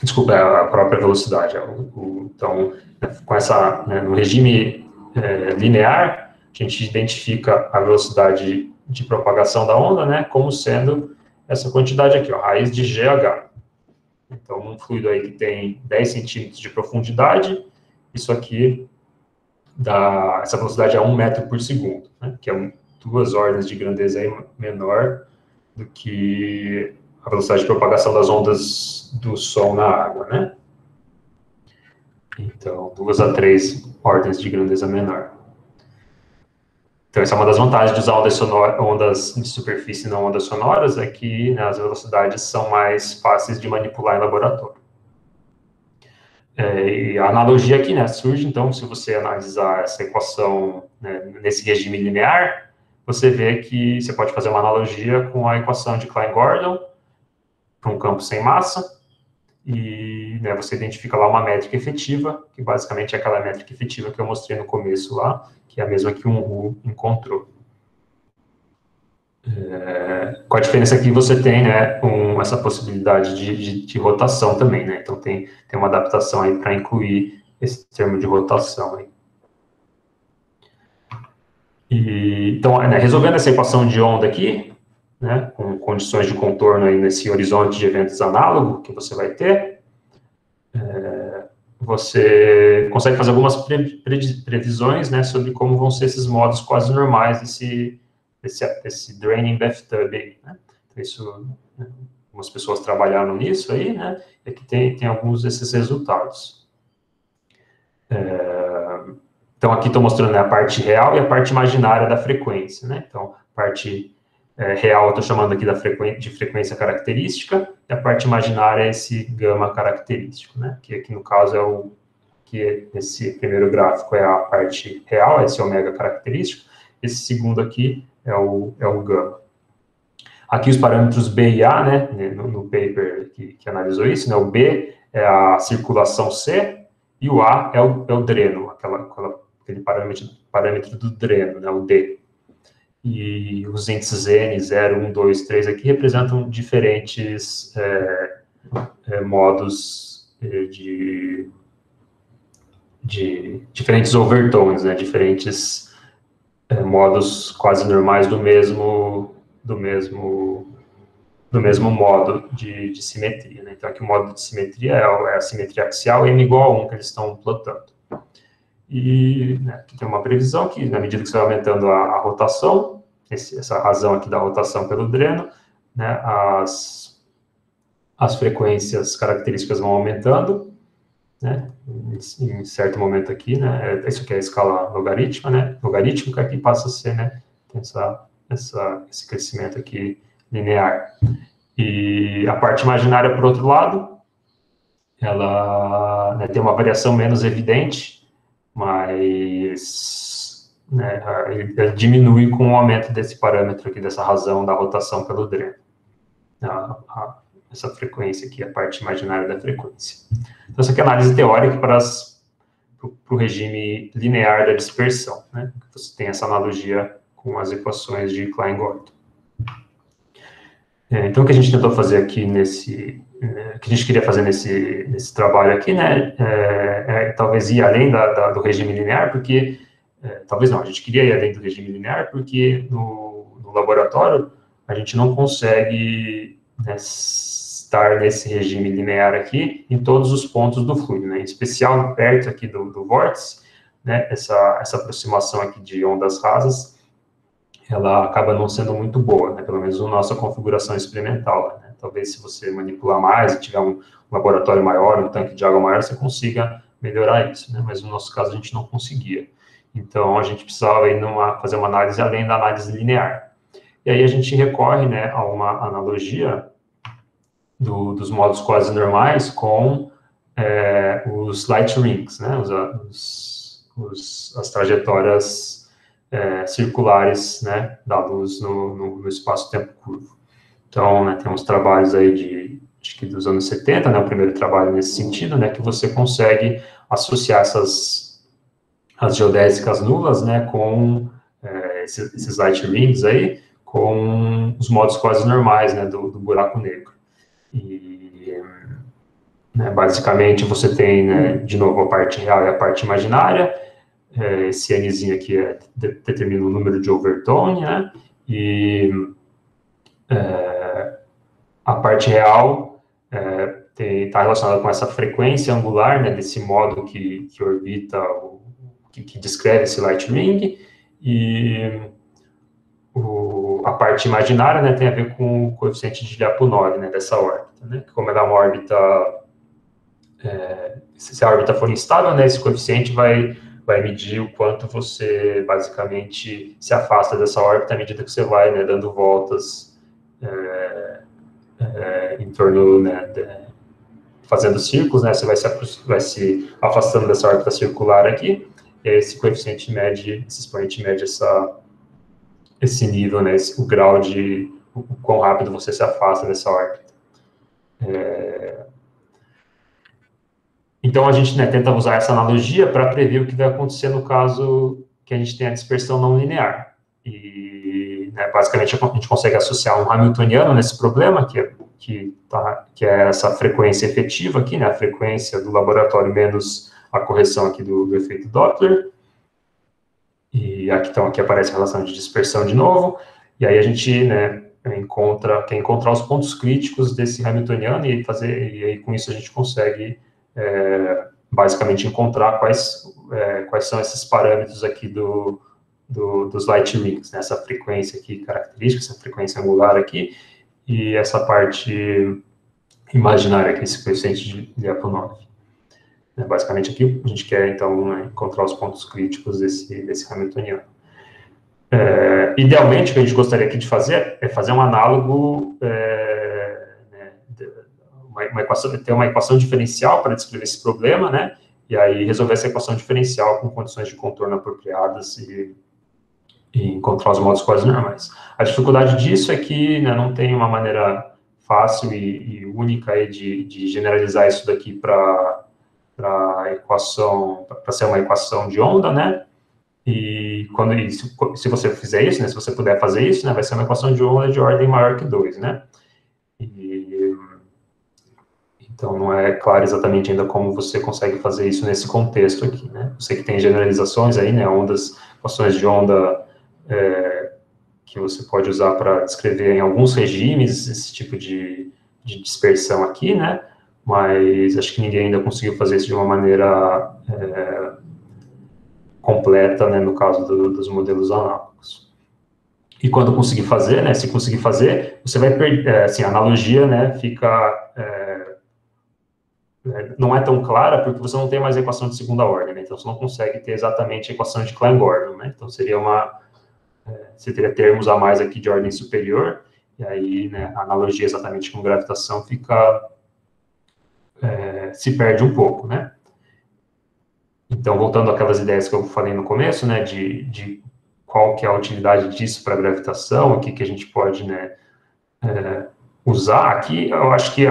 Speaker 2: Desculpa, é a própria velocidade. Então, com essa, né, no regime linear, a gente identifica a velocidade de propagação da onda, né, como sendo essa quantidade aqui, ó, raiz de GH. Então, um fluido aí que tem 10 centímetros de profundidade, isso aqui essa velocidade é 1 metro por segundo, né, que é 2 ordens de grandeza aí menor do que a velocidade de propagação das ondas do som na água, né? Então, 2 a 3 ordens de grandeza menor. Então, essa é uma das vantagens de usar ondas de superfície e não ondas sonoras, é que, né, as velocidades são mais fáceis de manipular em laboratório. E a analogia aqui, né, surge, então, se você analisar essa equação, né, nesse regime linear, você vê que você pode fazer uma analogia com a equação de Klein-Gordon para um campo sem massa, e, né, você identifica lá uma métrica efetiva, que basicamente é aquela métrica efetiva que eu mostrei no começo lá, que é a mesma que o Hu encontrou. Com a diferença que você tem, né, essa possibilidade de rotação também, né? Então tem uma adaptação aí para incluir esse termo de rotação aí. Então, né, resolvendo essa equação de onda aqui, né, com condições de contorno aí nesse horizonte de eventos análogo que você vai ter, você consegue fazer algumas previsões, né, sobre como vão ser esses modos quase normais desse draining bathtub aí, né? Então, isso, né, algumas pessoas trabalharam nisso aí, né, e aqui tem alguns desses resultados. Então, aqui estou mostrando, né, a parte real e a parte imaginária da frequência, né? Então, a parte real eu estou chamando aqui de frequência característica, e a parte imaginária é esse gama característico, né? Que aqui, no caso, que esse primeiro gráfico é a parte real, esse ômega característico, esse segundo aqui é o gama. Aqui os parâmetros B e A, né, no paper que analisou isso, né, o B é a circulação C e o A é o dreno, aquele parâmetro do dreno, né, o D. e os índices N, 0, 1, 2, 3 aqui representam diferentes modos de diferentes overtones, né, diferentes modos quase normais do mesmo modo de simetria, né? Então, aqui o modo de simetria é a simetria axial m igual a 1 que eles estão plotando. E né, aqui tem uma previsão que, na medida que você vai aumentando a rotação, essa razão aqui da rotação pelo dreno, né, as frequências características vão aumentando, né, em certo momento aqui, né, isso aqui é a escala logarítmica, né, aqui passa a ser, né, esse crescimento aqui linear. E a parte imaginária, por outro lado, ela, né, tem uma variação menos evidente, mas né, ele diminui com o aumento desse parâmetro aqui, dessa razão da rotação pelo dreno. Essa frequência aqui, a parte imaginária da frequência. Então, essa aqui é a análise teórica para o regime linear da dispersão, né? Você tem essa analogia com as equações de Klein-Gordon. Então, o que a gente tentou fazer aqui o que a gente queria fazer nesse trabalho aqui, né, talvez ir além do regime linear, porque, talvez não, a gente queria ir além do regime linear, porque no laboratório a gente não consegue, né, estar nesse regime linear aqui em todos os pontos do fluido, né, em especial perto aqui do vórtice, né, essa aproximação aqui de ondas rasas, ela acaba não sendo muito boa, né, pelo menos na nossa configuração experimental, né. Talvez se você manipular mais e tiver um laboratório maior, um tanque de água maior, você consiga melhorar isso, né? Mas no nosso caso a gente não conseguia. Então a gente precisava ir fazer uma análise além da análise linear. E aí a gente recorre, né, a uma analogia dos modos quase normais com os light rings, né? As trajetórias circulares, né, da luz no espaço-tempo curvo. Então, né, tem uns trabalhos aí acho que dos anos 70, né, o primeiro trabalho nesse sentido, né, que você consegue associar as geodésicas nulas, né, com esses light rings aí, com os modos quase normais, né, do buraco negro. E, né, basicamente, você tem, né, de novo, a parte real e a parte imaginária. Esse Nzinho aqui determina o número de overtone, né, e a parte real está relacionada com essa frequência angular, né, desse modo que orbita, que descreve esse light ring, e a parte imaginária, né, tem a ver com o coeficiente de Lyapunov, né, dessa órbita, né, como ela é uma órbita, se a órbita for instável, né, esse coeficiente vai medir o quanto você, basicamente, se afasta dessa órbita à medida que você vai, né, dando voltas em torno, né, fazendo círculos, né, você vai se afastando dessa órbita circular aqui, e aí esse coeficiente mede, esse expoente mede esse nível, né, o grau o quão rápido você se afasta dessa órbita. Então, a gente, né, tenta usar essa analogia para prever o que vai acontecer no caso que a gente tem a dispersão não linear. E, né, basicamente, a gente consegue associar um hamiltoniano nesse problema, que é essa frequência efetiva aqui, né, a frequência do laboratório menos a correção aqui do efeito Doppler. E aqui aparece a relação de dispersão de novo. E aí a gente, né, quer encontrar os pontos críticos desse hamiltoniano e aí com isso a gente consegue basicamente encontrar quais são esses parâmetros aqui dos light rings, né? Essa frequência aqui característica, essa frequência angular aqui, e essa parte imaginária aqui, esse coeficiente de Lyapunov. Basicamente aqui a gente quer, então, né, encontrar os pontos críticos desse hamiltoniano. Idealmente, o que a gente gostaria aqui de fazer é fazer um análogo, ter uma equação diferencial para descrever esse problema, né, e aí resolver essa equação diferencial com condições de contorno apropriadas e encontrar os modos quase normais. A dificuldade disso é que, né, não tem uma maneira fácil e única aí de generalizar isso daqui para ser uma equação de onda, né, E se você fizer isso, né, se você puder fazer isso, né, vai ser uma equação de onda de ordem maior que 2, né? Então, não é claro exatamente ainda como você consegue fazer isso nesse contexto aqui, né? Eu sei que tem generalizações aí, né, equações de onda que você pode usar para descrever em alguns regimes esse tipo de dispersão aqui, né? Mas acho que ninguém ainda conseguiu fazer isso de uma maneira completa, né, no caso dos modelos análogos. E quando conseguir fazer, né, se conseguir fazer, você vai perder, assim, a analogia, né, fica, não é tão clara porque você não tem mais a equação de segunda ordem, né, então você não consegue ter exatamente a equação de Klein-Gordon, né, então seria você teria termos a mais aqui de ordem superior, e aí, né, a analogia exatamente com gravitação se perde um pouco, né. Então, voltando àquelas ideias que eu falei no começo, né, de qual que é a utilidade disso para a gravitação, o que a gente pode, né, usar aqui, eu acho que,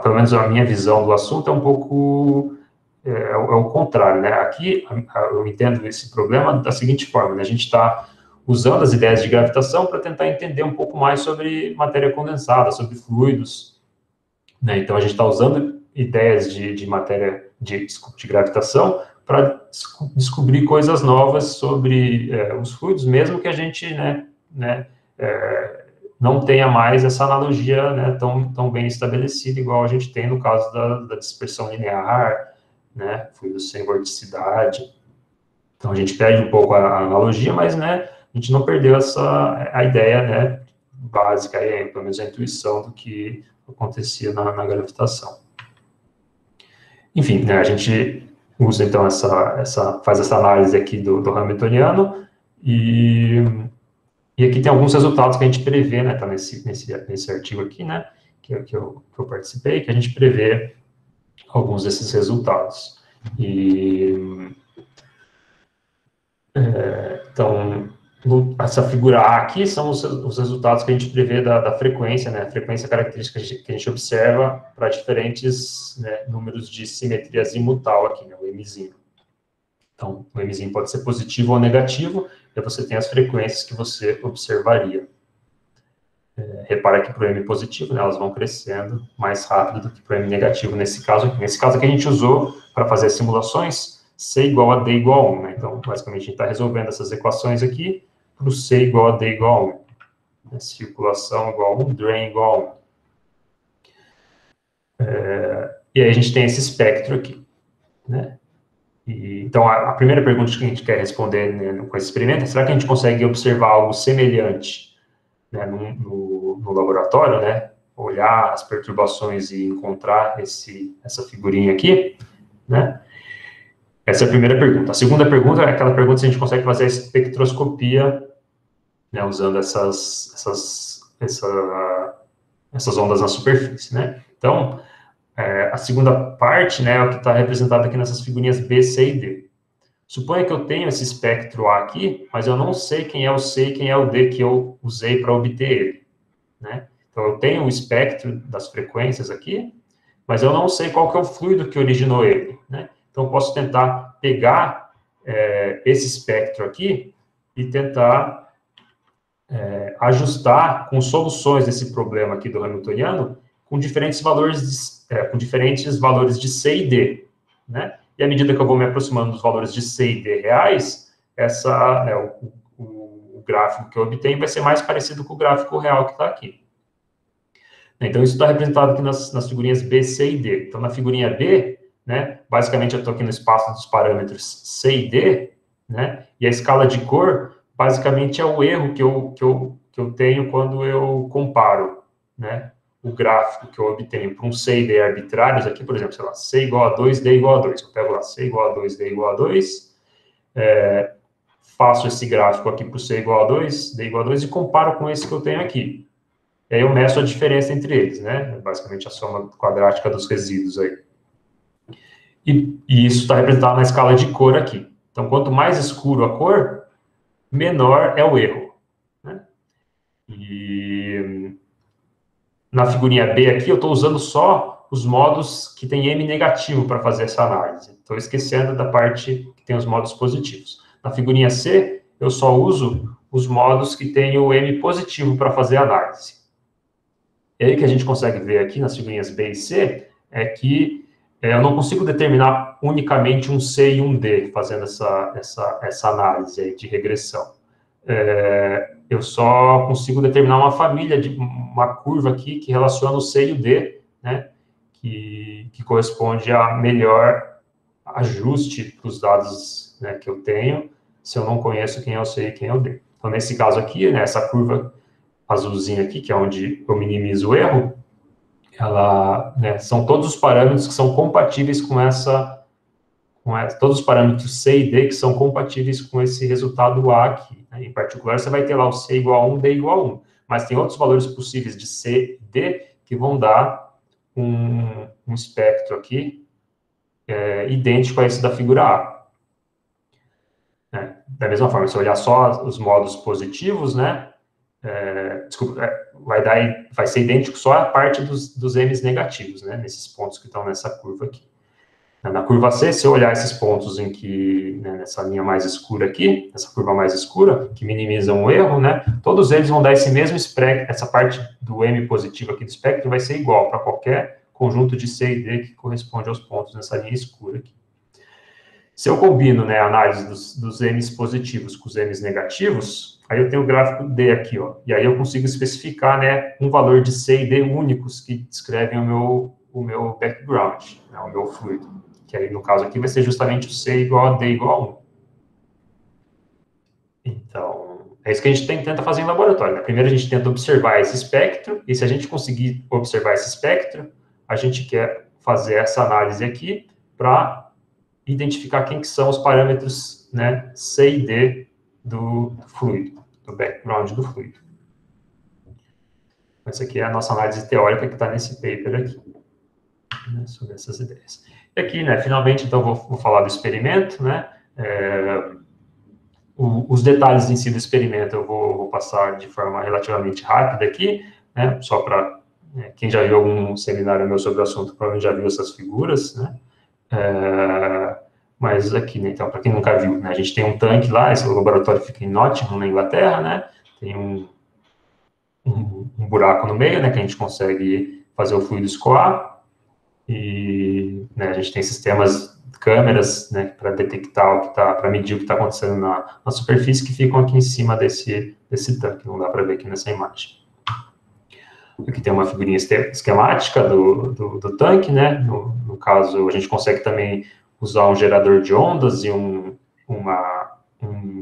Speaker 2: pelo menos a minha visão do assunto é um pouco, o contrário, né, aqui eu entendo esse problema da seguinte forma, né, a gente está usando as ideias de gravitação para tentar entender um pouco mais sobre matéria condensada, sobre fluidos, né, então a gente está usando ideias de matéria, de gravitação, para descobrir coisas novas sobre os fluidos, mesmo que a gente, não tenha mais essa analogia, né, tão bem estabelecida, igual a gente tem no caso da dispersão linear, né, fluidos sem vorticidade. Então, a gente perde um pouco a analogia, mas, né, a gente não perdeu a ideia, né, básica, pelo menos a intuição do que acontecia na gravitação. Enfim, né, a gente usa, então, faz essa análise aqui do Hamiltoniano, e aqui tem alguns resultados que a gente prevê, né, tá nesse artigo aqui, né, que eu participei, que a gente prevê alguns desses resultados. Então, essa figura A aqui são os resultados que a gente prevê da frequência, né, a frequência característica que a gente observa para diferentes, né, números de simetria azimutal aqui, né, o mzinho. Então, o mzinho pode ser positivo ou negativo, e aí você tem as frequências que você observaria. Repara que para o M positivo, né, elas vão crescendo mais rápido do que para o M negativo nesse caso aqui. Nesse caso aqui a gente usou, para fazer as simulações, C igual a D igual a 1. Né? Então, basicamente, a gente está resolvendo essas equações aqui para o C igual a D igual a 1. Circulação igual a 1, drain igual a 1. E aí a gente tem esse espectro aqui. Né? Então, a primeira pergunta que a gente quer responder, né, com esse experimento é: será que a gente consegue observar algo semelhante, né, no laboratório, né, olhar as perturbações e encontrar essa figurinha aqui, né? Essa é a primeira pergunta. A segunda pergunta é aquela pergunta se a gente consegue fazer a espectroscopia, né, usando essas ondas na superfície, né? Então, a segunda parte, né, é o que está representado aqui nessas figurinhas B, C e D. Suponha que eu tenho esse espectro A aqui, mas eu não sei quem é o C e quem é o D que eu usei para obter ele, né? Então, eu tenho o espectro das frequências aqui, mas eu não sei qual que é o fluido que originou ele, né? Então, eu posso tentar pegar esse espectro aqui e tentar ajustar com soluções desse problema aqui do Hamiltoniano com diferentes valores de C e D, né? E à medida que eu vou me aproximando dos valores de C e D reais, o gráfico que eu obtenho vai ser mais parecido com o gráfico real que está aqui. Então, isso está representado aqui nas figurinhas B, C e D. Então, na figurinha B, né, basicamente eu estou aqui no espaço dos parâmetros C e D, né, e a escala de cor, basicamente, é o erro que eu tenho quando eu comparo, né, o gráfico que eu obtenho para um C e D arbitrários aqui, por exemplo, sei lá, C igual a 2, D igual a 2. Eu pego lá C igual a 2, D igual a 2, faço esse gráfico aqui para o C igual a 2, D igual a 2 e comparo com esse que eu tenho aqui. E aí eu meço a diferença entre eles, né? Basicamente a soma quadrática dos resíduos aí. E isso está representado na escala de cor aqui. Então, quanto mais escuro a cor, menor é o erro, né? E na figurinha B aqui, eu estou usando só os modos que tem M negativo para fazer essa análise. Estou esquecendo da parte que tem os modos positivos. Na figurinha C, eu só uso os modos que tem o M positivo para fazer a análise. E aí que a gente consegue ver aqui nas figurinhas B e C, é que eu não consigo determinar unicamente um C e um D fazendo essa análise aí de regressão. Eu só consigo determinar uma família, uma curva aqui que relaciona o C e o D, né, que corresponde a melhor ajuste para os dados, né, que eu tenho, se eu não conheço quem é o C e quem é o D. Então, nesse caso aqui, né, essa curva azulzinha aqui, que é onde eu minimizo o erro, ela, né, são todos os parâmetros que são compatíveis com todos os parâmetros C e D que são compatíveis com esse resultado A aqui. Né? Em particular, você vai ter lá o C igual a 1, D igual a 1. Mas tem outros valores possíveis de C e D que vão dar um espectro aqui idêntico a esse da figura A. Da mesma forma, se eu olhar só os modos positivos, né, vai ser idêntico só a parte dos M's negativos, né, nesses pontos que estão nessa curva aqui. Na curva C, se eu olhar esses pontos em que, né, nessa linha mais escura aqui, essa curva mais escura, que minimizam o erro, né, todos eles vão dar esse mesmo espectro, essa parte do M positivo aqui do espectro vai ser igual para qualquer conjunto de C e D que corresponde aos pontos nessa linha escura aqui. Se eu combino, né, a análise dos M's positivos com os M's negativos, aí eu tenho o gráfico D aqui, ó, e aí eu consigo especificar, né, um valor de C e D únicos que descrevem o meu background, né, o meu fluido. Que aí, no caso aqui, vai ser justamente o C igual a D igual a 1. Então, é isso que a gente tenta fazer em laboratório. Né? Primeiro, a gente tenta observar esse espectro, e se a gente conseguir observar esse espectro, a gente quer fazer essa análise aqui para identificar quem que são os parâmetros, né, C e D do fluido, do background do fluido. Essa aqui é a nossa análise teórica que está nesse paper aqui, né, sobre essas ideias. E aqui, né, finalmente, então, vou falar do experimento, né, os detalhes em si do experimento eu vou passar de forma relativamente rápida aqui, né, só para quem já viu algum seminário meu sobre o assunto, provavelmente já viu essas figuras, né, mas aqui, né, então, para quem nunca viu, né, a gente tem um tanque lá, esse laboratório fica em Nottingham, na Inglaterra, né, tem um buraco no meio, né, que a gente consegue fazer o fluido escoar, e, né, a gente tem sistemas, câmeras, né, para detectar o que está, para medir o que está acontecendo na superfície, que ficam aqui em cima desse tanque, não dá para ver aqui nessa imagem. Aqui tem uma figurinha esquemática do tanque, né, no caso, a gente consegue também usar um gerador de ondas e um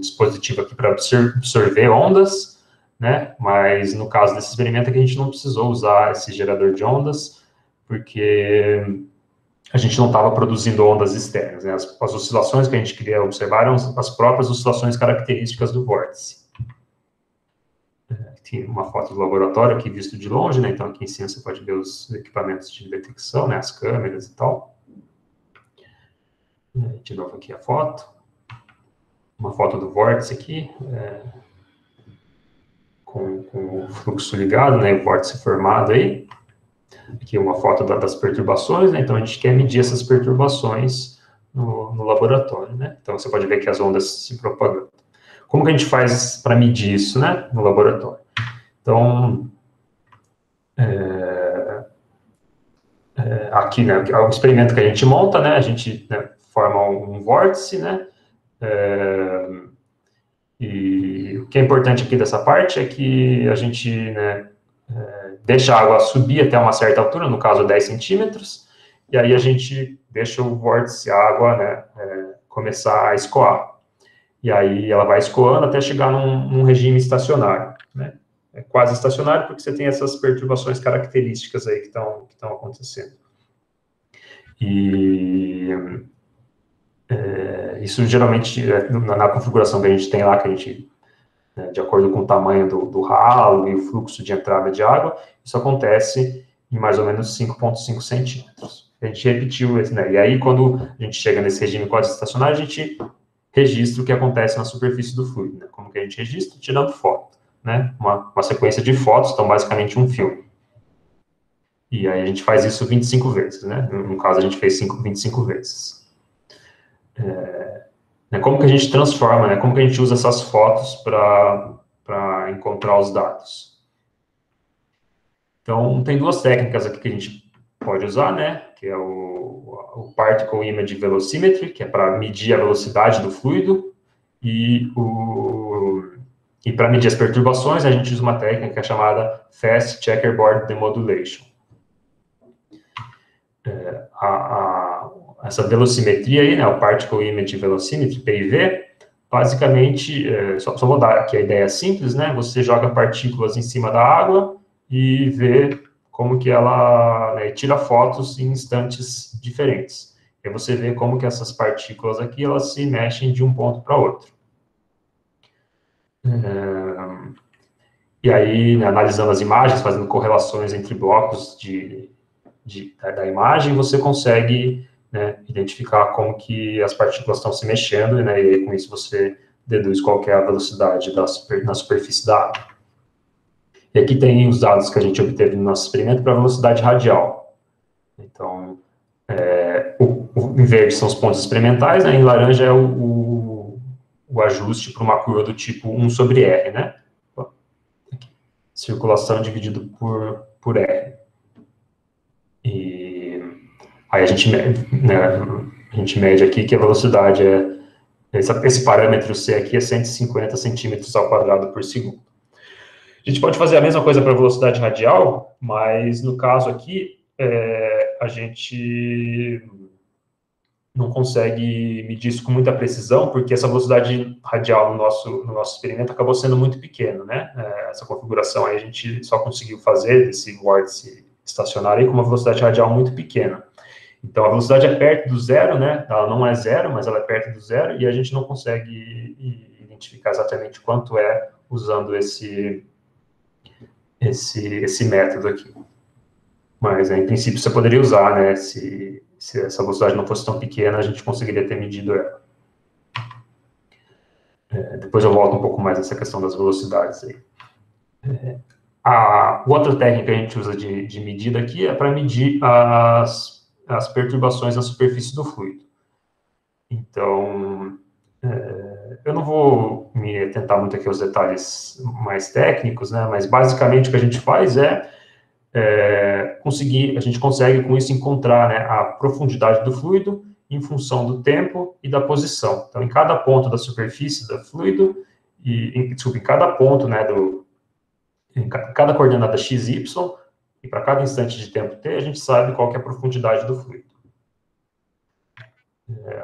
Speaker 2: dispositivo aqui para absorver ondas, né, mas no caso desse experimento aqui a gente não precisou usar esse gerador de ondas, porque a gente não estava produzindo ondas externas, né? As oscilações que a gente queria observar eram as próprias oscilações características do vórtice. Tem uma foto do laboratório aqui visto de longe, né? Então aqui em cima você pode ver os equipamentos de detecção, né? As câmeras e tal. De novo aqui a foto. Uma foto do vórtice aqui, com o fluxo ligado, né? O vórtice formado aí. Aqui uma foto das perturbações, né? Então a gente quer medir essas perturbações no laboratório, né? Então você pode ver que as ondas se propagando. Como que a gente faz para medir isso, né? No laboratório. Então, aqui, né? É o experimento que a gente monta, né? A gente, né, forma um vórtice, né? E o que é importante aqui dessa parte é que a gente, né, deixa a água subir até uma certa altura, no caso 10 centímetros, e aí a gente deixa o vórtice, a água, né, começar a escoar. E aí ela vai escoando até chegar num regime estacionário, né? É quase estacionário porque você tem essas perturbações características aí que estão acontecendo. E isso geralmente, na configuração que a gente tem lá, que a gente, né, de acordo com o tamanho do ralo e o fluxo de entrada de água, isso acontece em mais ou menos 5,5 centímetros. A gente repetiu, né, e aí quando a gente chega nesse regime quase estacionário, a gente registra o que acontece na superfície do fluido, né? Como que a gente registra? Tirando foto, né? Uma sequência de fotos, então basicamente um filme. E aí a gente faz isso 25 vezes, né? No caso a gente fez 25 vezes. né, como que a gente transforma, né, como que a gente usa essas fotos para encontrar os dados. Então, tem duas técnicas aqui que a gente pode usar, né, que é o Particle Image Velocimetry, que é para medir a velocidade do fluido, e para medir as perturbações, a gente usa uma técnica chamada Fast Checkerboard Demodulation. Essa velocimetria aí, né, o Particle Image Velocimetry, PIV, basicamente, só vou dar aqui a ideia simples, né, você joga partículas em cima da água e vê como que ela, né, tira fotos em instantes diferentes. E aí você vê como que essas partículas aqui, elas se mexem de um ponto para outro. E aí, né, analisando as imagens, fazendo correlações entre blocos da imagem, você consegue, né, identificar como que as partículas estão se mexendo, né, e aí, com isso você deduz qual que é a velocidade na superfície da água. E aqui tem os dados que a gente obteve no nosso experimento para a velocidade radial. Então, em verde são os pontos experimentais, né, em laranja é o ajuste para uma curva do tipo 1 sobre R, né? Circulação dividido por R. E aí a gente mede aqui que a velocidade esse parâmetro C aqui é 150 centímetros ao quadrado por segundo. A gente pode fazer a mesma coisa para a velocidade radial, mas no caso aqui, a gente não consegue medir isso com muita precisão, porque essa velocidade radial no nosso experimento acabou sendo muito pequena, né? Essa configuração aí a gente só conseguiu fazer desse vórtice estacionário aí com uma velocidade radial muito pequena. Então, a velocidade é perto do zero, né? Ela não é zero, mas ela é perto do zero, e a gente não consegue identificar exatamente quanto é usando esse método aqui. Mas, em princípio, você poderia usar, né? Se essa velocidade não fosse tão pequena, a gente conseguiria ter medido ela. Depois eu volto um pouco mais nessa questão das velocidades aí. A outra técnica que a gente usa de medida aqui é para medir as perturbações na superfície do fluido. Então, eu não vou me atentar muito aqui aos detalhes mais técnicos, né? Mas basicamente o que a gente faz a gente consegue com isso encontrar, né, a profundidade do fluido em função do tempo e da posição. Então, em cada ponto da superfície do fluido, em cada ponto, né, em cada coordenada x, y, e para cada instante de tempo t, a gente sabe qual que é a profundidade do fluido.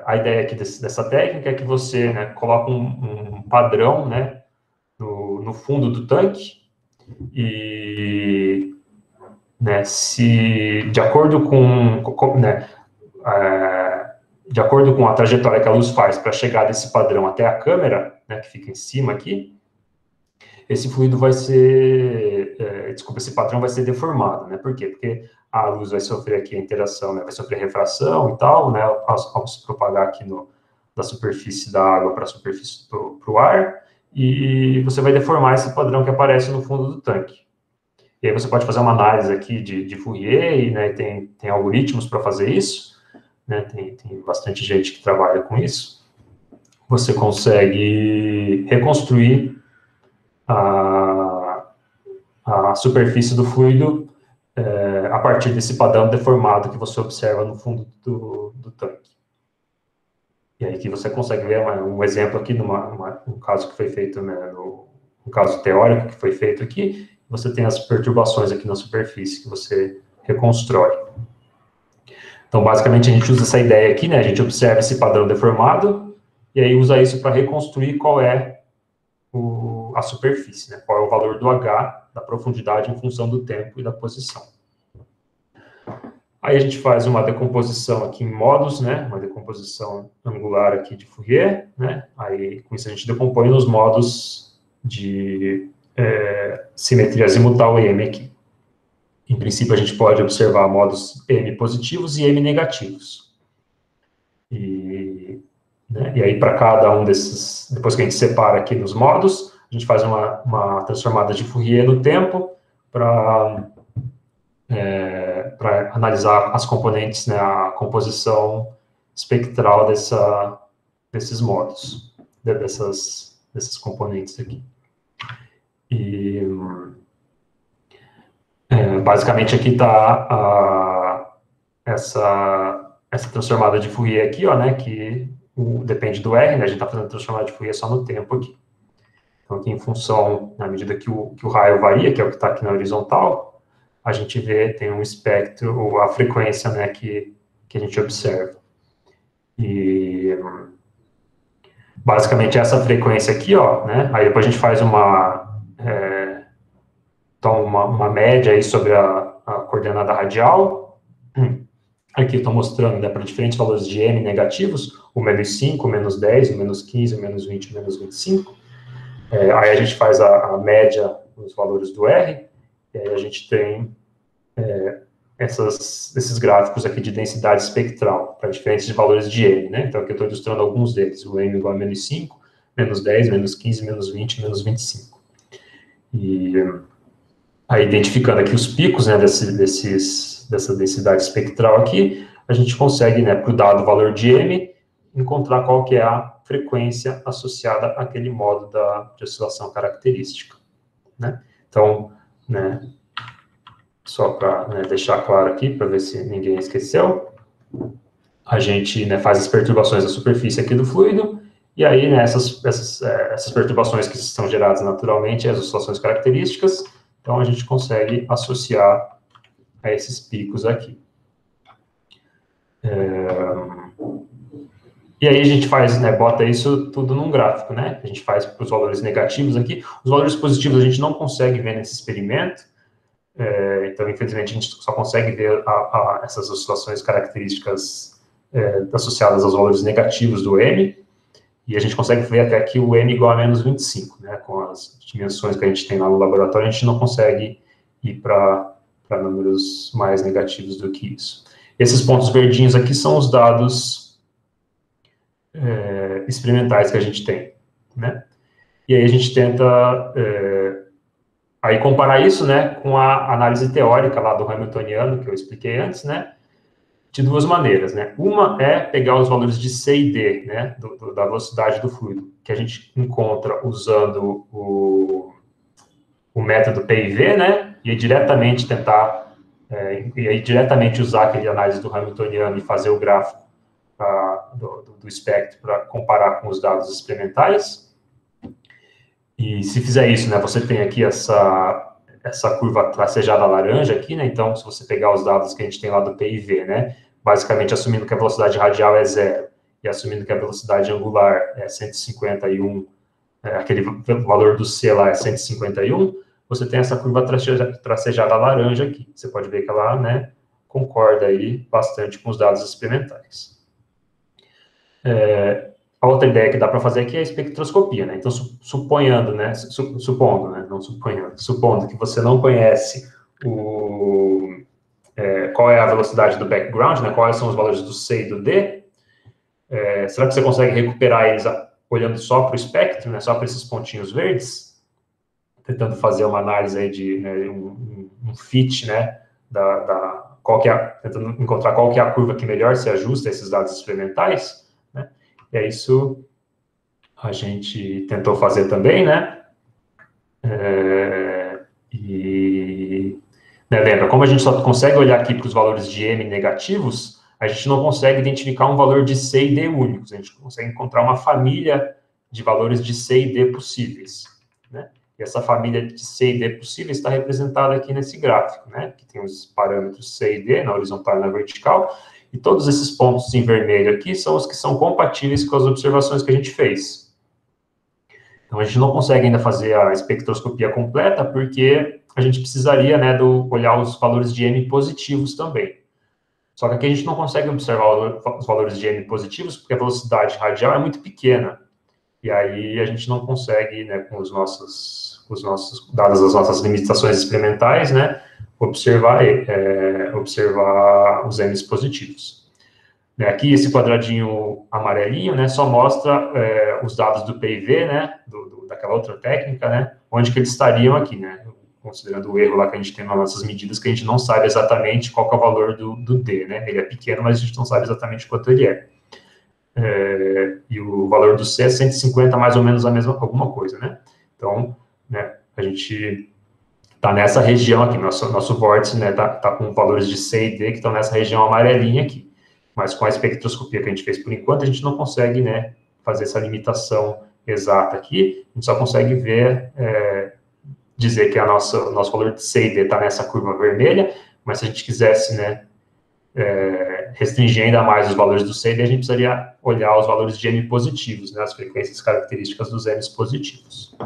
Speaker 2: A ideia aqui dessa técnica é que você, né, coloca um padrão, né, no fundo do tanque e, né, se de acordo de acordo com a trajetória que a luz faz para chegar desse padrão até a câmera, né, que fica em cima aqui, esse fluido vai ser, esse padrão vai ser deformado, né? Por quê? Porque a luz vai sofrer aqui a interação, né? Vai sofrer refração e tal, né? Ao se propagar aqui da superfície da água para a superfície para o ar, e você vai deformar esse padrão que aparece no fundo do tanque. E aí você pode fazer uma análise aqui de Fourier, e, né, tem algoritmos para fazer isso, né? Tem bastante gente que trabalha com isso. Você consegue reconstruir a superfície do fluido a partir desse padrão deformado que você observa no fundo do tanque. E aí que você consegue ver um exemplo aqui, um caso que foi feito, né, um caso teórico que foi feito aqui, você tem as perturbações aqui na superfície que você reconstrói. Então, basicamente, a gente usa essa ideia aqui, né, a gente observa esse padrão deformado, e aí usa isso para reconstruir qual é a superfície, né? Qual é o valor do H, da profundidade em função do tempo e da posição. Aí a gente faz uma decomposição aqui em modos, né? Uma decomposição angular aqui de Fourier, né? Aí com isso a gente decompõe nos modos de simetria azimutal e M aqui. Em princípio a gente pode observar modos M positivos e M negativos. E aí, para cada um desses, depois que a gente separa aqui nos modos, a gente faz uma transformada de Fourier no tempo para analisar as componentes, né, a composição espectral desses modos, desses componentes aqui. E basicamente aqui está essa transformada de Fourier aqui, ó, né, que depende do R, né, a gente está fazendo transformada de Fourier só no tempo aqui. Então, aqui em função, na medida que o raio varia, que é o que está aqui na horizontal, a gente tem um espectro, ou a frequência, né, que a gente observa. E basicamente essa frequência aqui, ó, né, aí depois a gente faz uma média aí sobre a coordenada radial. Aqui eu estou mostrando, né, para diferentes valores de m negativos, o menos 5, o menos 10, o menos 15, o menos 20, o menos 25. Aí a gente faz a média dos valores do R, e aí a gente tem esses gráficos aqui de densidade espectral, para diferentes valores de m, né? Então aqui eu estou ilustrando alguns deles, o m igual a menos 5, menos 10, menos 15, menos 20, menos 25. E aí, identificando aqui os picos, né, dessa densidade espectral aqui, a gente consegue, né, para o dado valor de m, encontrar qual que é a frequência associada àquele modo de oscilação característica, né? Então, né, só para, né, deixar claro aqui, para ver se ninguém esqueceu, a gente, né, faz as perturbações da superfície aqui do fluido, e aí, né, essas perturbações que são geradas naturalmente, as oscilações características, então a gente consegue associar a esses picos aqui. E aí a gente faz, né, bota isso tudo num gráfico, né? A gente faz para os valores negativos aqui. Os valores positivos a gente não consegue ver nesse experimento. Então, infelizmente, a gente só consegue ver essas oscilações características associadas aos valores negativos do M. E a gente consegue ver até aqui o M igual a menos 25, né? Com as dimensões que a gente tem lá no laboratório, a gente não consegue ir para números mais negativos do que isso. Esses pontos verdinhos aqui são os dados experimentais que a gente tem, né? E aí a gente tenta aí comparar isso, né, com a análise teórica lá do Hamiltoniano, que eu expliquei antes, né, de duas maneiras, né? Uma é pegar os valores de C e D, né, da velocidade do fluido, que a gente encontra usando o método PIV, né, e diretamente tentar, e aí diretamente usar aquele análise do Hamiltoniano e fazer o gráfico do espectro para comparar com os dados experimentais. E se fizer isso, né, você tem aqui essa curva tracejada laranja aqui, né, então se você pegar os dados que a gente tem lá do PIV, né, basicamente assumindo que a velocidade radial é 0 e assumindo que a velocidade angular é 151, aquele valor do C lá é 151, você tem essa curva tracejada laranja aqui. Você pode ver que ela, né, concorda aí bastante com os dados experimentais. A outra ideia que dá para fazer aqui é a espectroscopia, né? Então, supondo, né, não suponhando, supondo que você não conhece qual é a velocidade do background, né, quais são os valores do C e do D, será que você consegue recuperar eles olhando só para o espectro, né, só para esses pontinhos verdes, tentando fazer uma análise aí de, né, um fit, né, tentando encontrar qual que é a curva que melhor se ajusta a esses dados experimentais, né? E é isso a gente tentou fazer também, né? Né, lembra, como a gente só consegue olhar aqui para os valores de M negativos, a gente não consegue identificar um valor de C e D únicos, a gente consegue encontrar uma família de valores de C e D possíveis, né? E essa família de C e D possíveis está representada aqui nesse gráfico, né? Que tem os parâmetros C e D na horizontal e na vertical, e todos esses pontos em vermelho aqui são os que são compatíveis com as observações que a gente fez. Então, a gente não consegue ainda fazer a espectroscopia completa, porque a gente precisaria, né, olhar os valores de M positivos também. Só que aqui a gente não consegue observar os valores de M positivos, porque a velocidade radial é muito pequena. E aí a gente não consegue, né, com os nossos dadas as nossas limitações experimentais, né, observar os M's positivos. Aqui, esse quadradinho amarelinho, né, só mostra os dados do PIV, né, daquela outra técnica, né, onde que eles estariam aqui, né, considerando o erro lá que a gente tem nas nossas medidas, que a gente não sabe exatamente qual que é o valor do D, né, ele é pequeno, mas a gente não sabe exatamente quanto ele é. e o valor do C é 150, mais ou menos alguma coisa, né? Então, né, a gente está nessa região aqui, nosso vórtice, né, tá com valores de C e D que estão nessa região amarelinha aqui. Mas com a espectroscopia que a gente fez por enquanto, a gente não consegue, né, fazer essa limitação exata aqui, a gente só consegue ver, dizer que nosso valor de C e D está nessa curva vermelha, mas se a gente quisesse, né, restringir ainda mais os valores do C e D, a gente precisaria olhar os valores de M positivos, né, as frequências características dos M's positivos.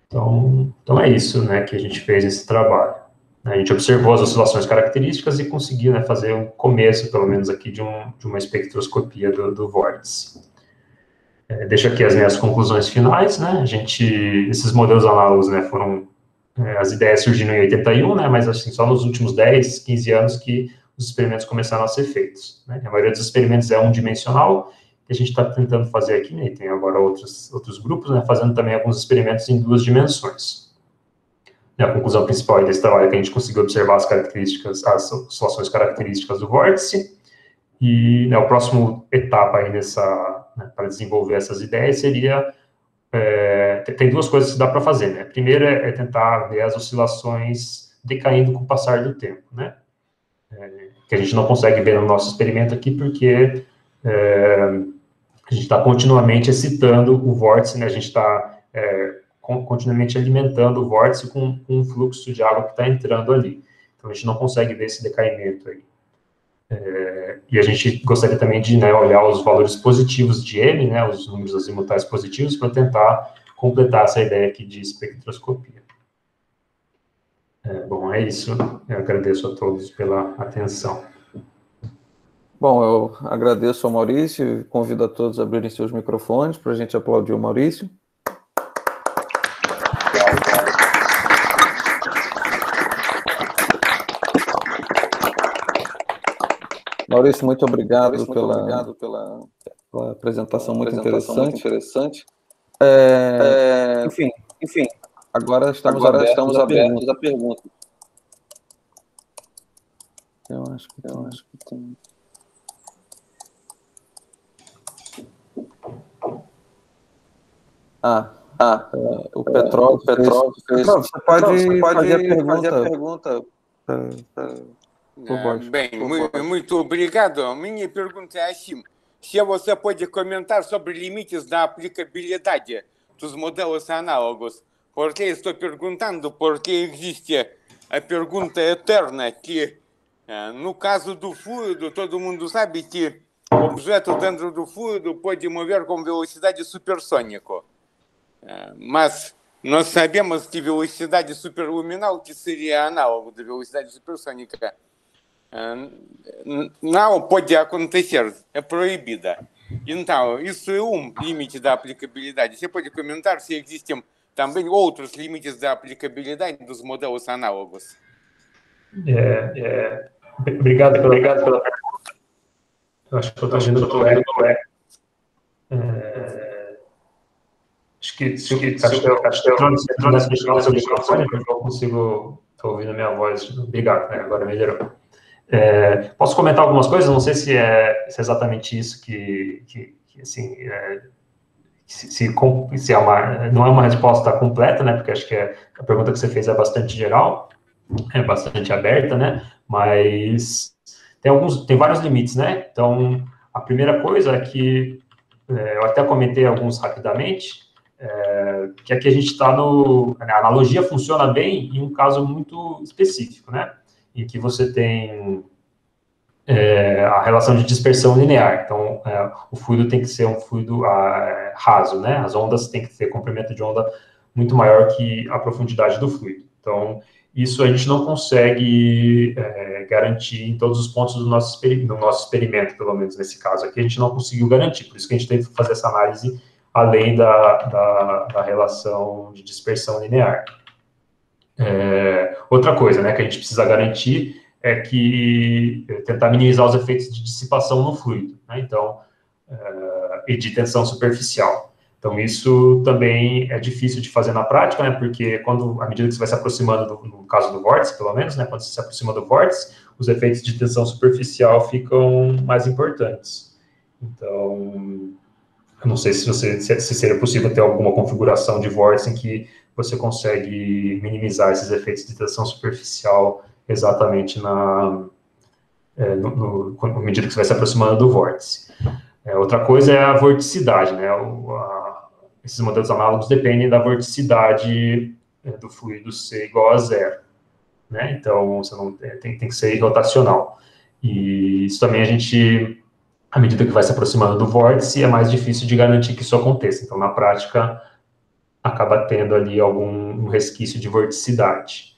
Speaker 2: Então é isso, né, que a gente fez nesse trabalho. A gente observou as oscilações características e conseguiu, né, fazer um começo, pelo menos aqui, de uma espectroscopia do vórtice. Deixo aqui as minhas conclusões finais, né, esses modelos análogos, né, foram, as ideias surgiram em 81, né, mas assim, só nos últimos 10, 15 anos que os experimentos começaram a ser feitos, né. A maioria dos experimentos é unidimensional, que a gente está tentando fazer aqui, né, e tem agora outros grupos, né, fazendo também alguns experimentos em 2 dimensões. E a conclusão principal desse trabalho é que a gente conseguiu observar as oscilações características do vórtice, e, né, a próxima etapa aí né, para desenvolver essas ideias seria, tem 2 coisas que dá para fazer, né, a primeira é tentar ver as oscilações decaindo com o passar do tempo, né, que a gente não consegue ver no nosso experimento aqui, porque a gente está continuamente excitando o vórtice, né, a gente está continuamente alimentando o vórtice com um fluxo de água que está entrando ali. Então, a gente não consegue ver esse decaimento aí. E a gente gostaria também de, né, olhar os valores positivos de M, né, os números azimutais positivos, para tentar completar essa ideia aqui de espectroscopia. Bom, é isso. Eu agradeço a todos pela atenção.
Speaker 1: Bom, eu agradeço ao Maurício e convido a todos a abrirem seus microfones para a gente aplaudir o Maurício. Maurício, muito obrigado pela apresentação muito interessante. Enfim, agora estamos abertos à pergunta. Eu acho que tem. O Petrov fez. Você pode fazer a pergunta.
Speaker 3: Bem, muito obrigado. A minha pergunta é assim: se você pode comentar sobre limites da aplicabilidade dos modelos análogos? Porque estou perguntando porque existe a pergunta eterna que, no caso do fluido, todo mundo sabe que o objeto dentro do fluido pode mover com velocidade supersônica. Mas nós sabemos que velocidade superluminal, que seria análogo da velocidade supersônica, não pode acontecer, é proibida. Então, isso é um limite da aplicabilidade. Você pode comentar se existem também outros limites da aplicabilidade dos modelos análogos?
Speaker 2: Obrigado pela pergunta. Eu acho que eu estou vendo do Acho que eu consigo. Estou ouvindo a minha voz. Obrigado, agora melhorou. Posso comentar algumas coisas? Não sei se é exatamente isso que assim, não é uma resposta completa, né? Porque acho que a pergunta que você fez é bastante geral, é bastante aberta, né? Mas tem vários limites, né? Então, a primeira coisa é que eu até comentei alguns rapidamente, que aqui a gente está a analogia funciona bem em um caso muito específico, né? Em que você tem a relação de dispersão linear. Então, o fluido tem que ser um fluido raso, né? As ondas têm que ter comprimento de onda muito maior que a profundidade do fluido. Então, isso a gente não consegue garantir em todos os pontos do nosso experimento, pelo menos nesse caso aqui, a gente não conseguiu garantir. Por isso que a gente teve que fazer essa análise além da relação de dispersão linear. Outra coisa, né, que a gente precisa garantir é que tentar minimizar os efeitos de dissipação no fluido, né, então, e de tensão superficial. Então, isso também é difícil de fazer na prática, né, porque à medida que você vai se aproximando, no caso do vórtice, pelo menos, né, quando você se aproxima do vórtice, os efeitos de tensão superficial ficam mais importantes. Então, eu não sei se seria possível ter alguma configuração de vórtice em que você consegue minimizar esses efeitos de tensão superficial exatamente à medida que você vai se aproximando do vórtice. Outra coisa é a vorticidade, né? Esses modelos análogos dependem da vorticidade do fluido ser igual a zero, né? Então, você não tem que ser irrotacional. E isso também à medida que vai se aproximando do vórtice, é mais difícil de garantir que isso aconteça. Então, na prática, acaba tendo ali algum resquício de vorticidade.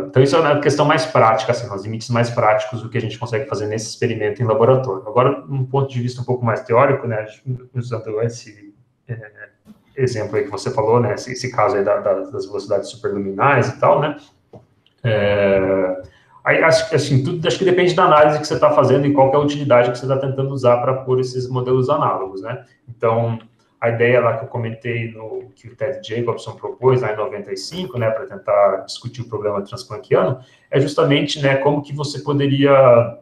Speaker 2: Então, isso é uma questão mais prática, assim, os limites mais práticos do que a gente consegue fazer nesse experimento em laboratório. Agora, um ponto de vista um pouco mais teórico, né, usando esse exemplo aí que você falou, né, esse caso aí das velocidades superluminais e tal, né, aí acho que depende da análise que você está fazendo e qual que é a utilidade que você está tentando usar para pôr esses modelos análogos, né. Então, a ideia lá que eu comentei que o Ted Jacobson propôs lá em 95, né, para tentar discutir o problema transplanckiano, é justamente, né, como que você poderia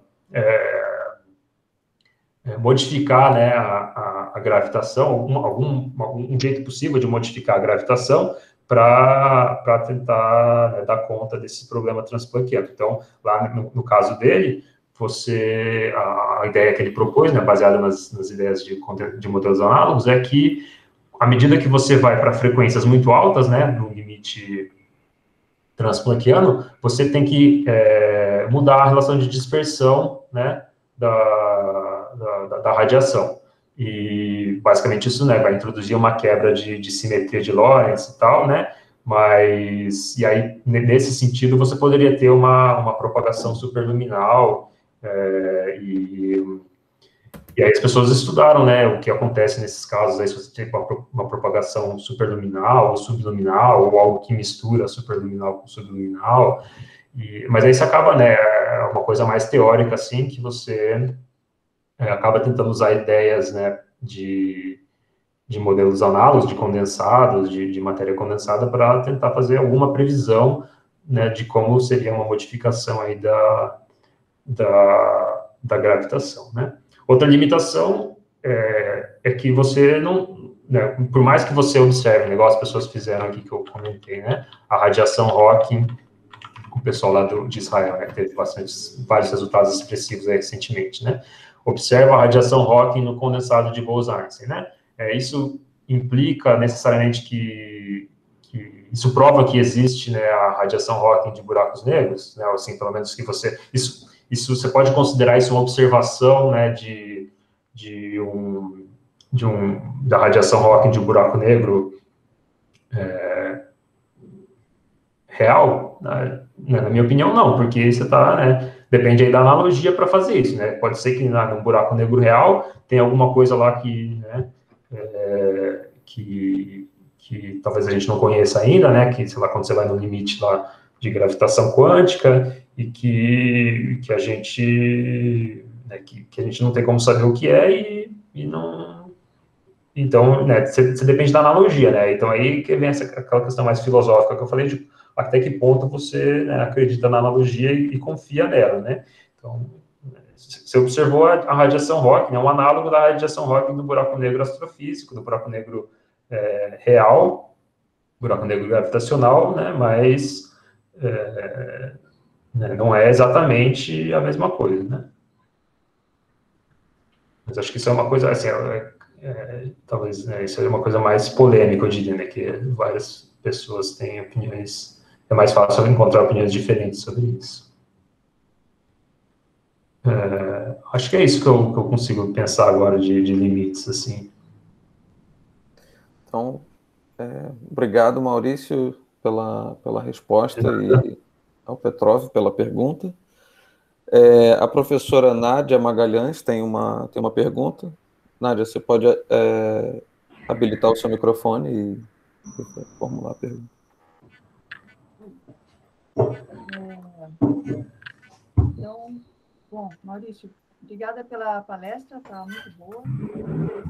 Speaker 2: modificar, né, a gravitação, algum jeito possível de modificar a gravitação para tentar, né, dar conta desse problema transplanckiano. Então, lá no caso dele, a ideia que ele propôs, né, baseada nas ideias de modelos análogos, é que, à medida que você vai para frequências muito altas, né, no limite transplanckiano, você tem que mudar a relação de dispersão, né, da radiação. E, basicamente, isso, né, vai introduzir uma quebra de simetria de Lorentz e tal, né, e aí, nesse sentido, você poderia ter uma propagação superluminal, e aí as pessoas estudaram, né, o que acontece nesses casos, aí se você tem uma propagação superluminal ou subluminal, ou algo que mistura superluminal com subluminal, mas aí você acaba, né, uma coisa mais teórica, assim, que você acaba tentando usar ideias, né, de modelos análogos, de condensados, de matéria condensada, para tentar fazer alguma previsão, né, de como seria uma modificação aí da gravitação, né. Outra limitação é que você não, né, por mais que você observe, igual as pessoas fizeram aqui que eu comentei, né, a radiação Hawking, o pessoal lá de Israel, né, teve vários resultados expressivos aí recentemente, né, observa a radiação Hawking no condensado de Bose-Einstein, né, isso implica necessariamente que isso prova que existe, né, a radiação Hawking de buracos negros, né, assim, pelo menos que isso você pode considerar isso uma observação, né, da radiação Hawking de um buraco negro real? Na minha opinião, não, porque você está, né, depende aí da analogia para fazer isso, né? Pode ser que num buraco negro real tem alguma coisa lá né, que talvez a gente não conheça ainda, né? Que, sei lá, quando você vai no limite lá de gravitação quântica e que a gente, né, que a gente não tem como saber o que é e não. Então, né, você depende da analogia, né? Então aí que vem aquela questão mais filosófica que eu falei de até que ponto você, né, acredita na analogia e confia nela, né? Então, você observou a radiação Hawking, é um análogo da radiação Hawking do buraco negro astrofísico, do buraco negro real, buraco negro gravitacional, né? Mas né, não é exatamente a mesma coisa, né? Mas acho que isso é uma coisa, assim, talvez, né, isso é uma coisa mais polêmica, eu diria, né? Que várias pessoas têm opiniões, é mais fácil encontrar opiniões diferentes sobre isso. Acho que é isso que eu consigo pensar agora de limites, assim.
Speaker 1: Então, obrigado, Maurício, pela resposta e ao Petrov pela pergunta. A professora Nádia Magalhães tem uma pergunta. Nádia, você pode habilitar o seu microfone e formular a pergunta.
Speaker 4: Então, bom, Maurício, obrigada pela palestra, está muito boa, muito interessante.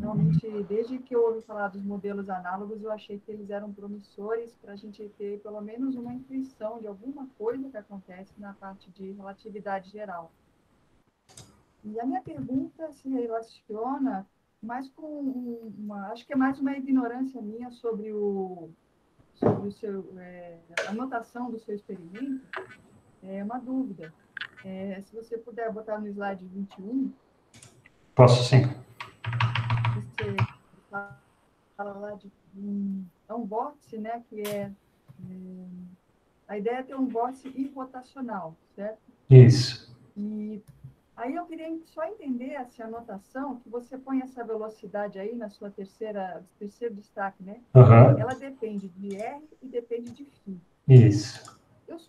Speaker 4: E realmente, desde que eu ouvi falar dos modelos análogos, eu achei que eles eram promissores para a gente ter pelo menos uma intuição de alguma coisa que acontece na parte de relatividade geral. E a minha pergunta se relaciona mais com acho que é mais uma ignorância minha sobre o seu, a notação do seu experimento. É uma dúvida. Se você puder botar no slide 21.
Speaker 2: Posso, sim.
Speaker 4: Você fala lá de um vórtice, né, que a ideia é ter um vórtice irrotacional, certo?
Speaker 2: Isso.
Speaker 4: E aí eu queria só entender essa anotação, que você põe essa velocidade aí na sua terceiro destaque, né?
Speaker 2: Uhum.
Speaker 4: Ela depende de R e depende de φ.
Speaker 2: Isso.
Speaker 4: Eu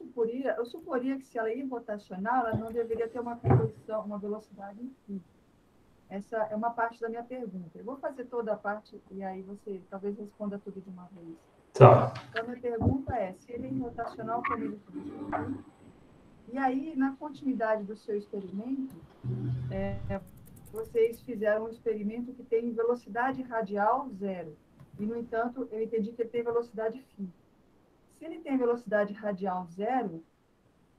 Speaker 4: suporia que se ela é irrotacional, ela não deveria ter uma conversão, uma velocidade em φ. Essa é uma parte da minha pergunta. Eu vou fazer toda a parte e aí você talvez responda tudo de uma vez.
Speaker 2: Tá.
Speaker 4: Então, a minha pergunta é, se ele é irrotacional, como ele funciona? E aí, na continuidade do seu experimento, vocês fizeram um experimento que tem velocidade radial 0. E, no entanto, eu entendi que ele tem velocidade φ. Se ele tem velocidade radial 0,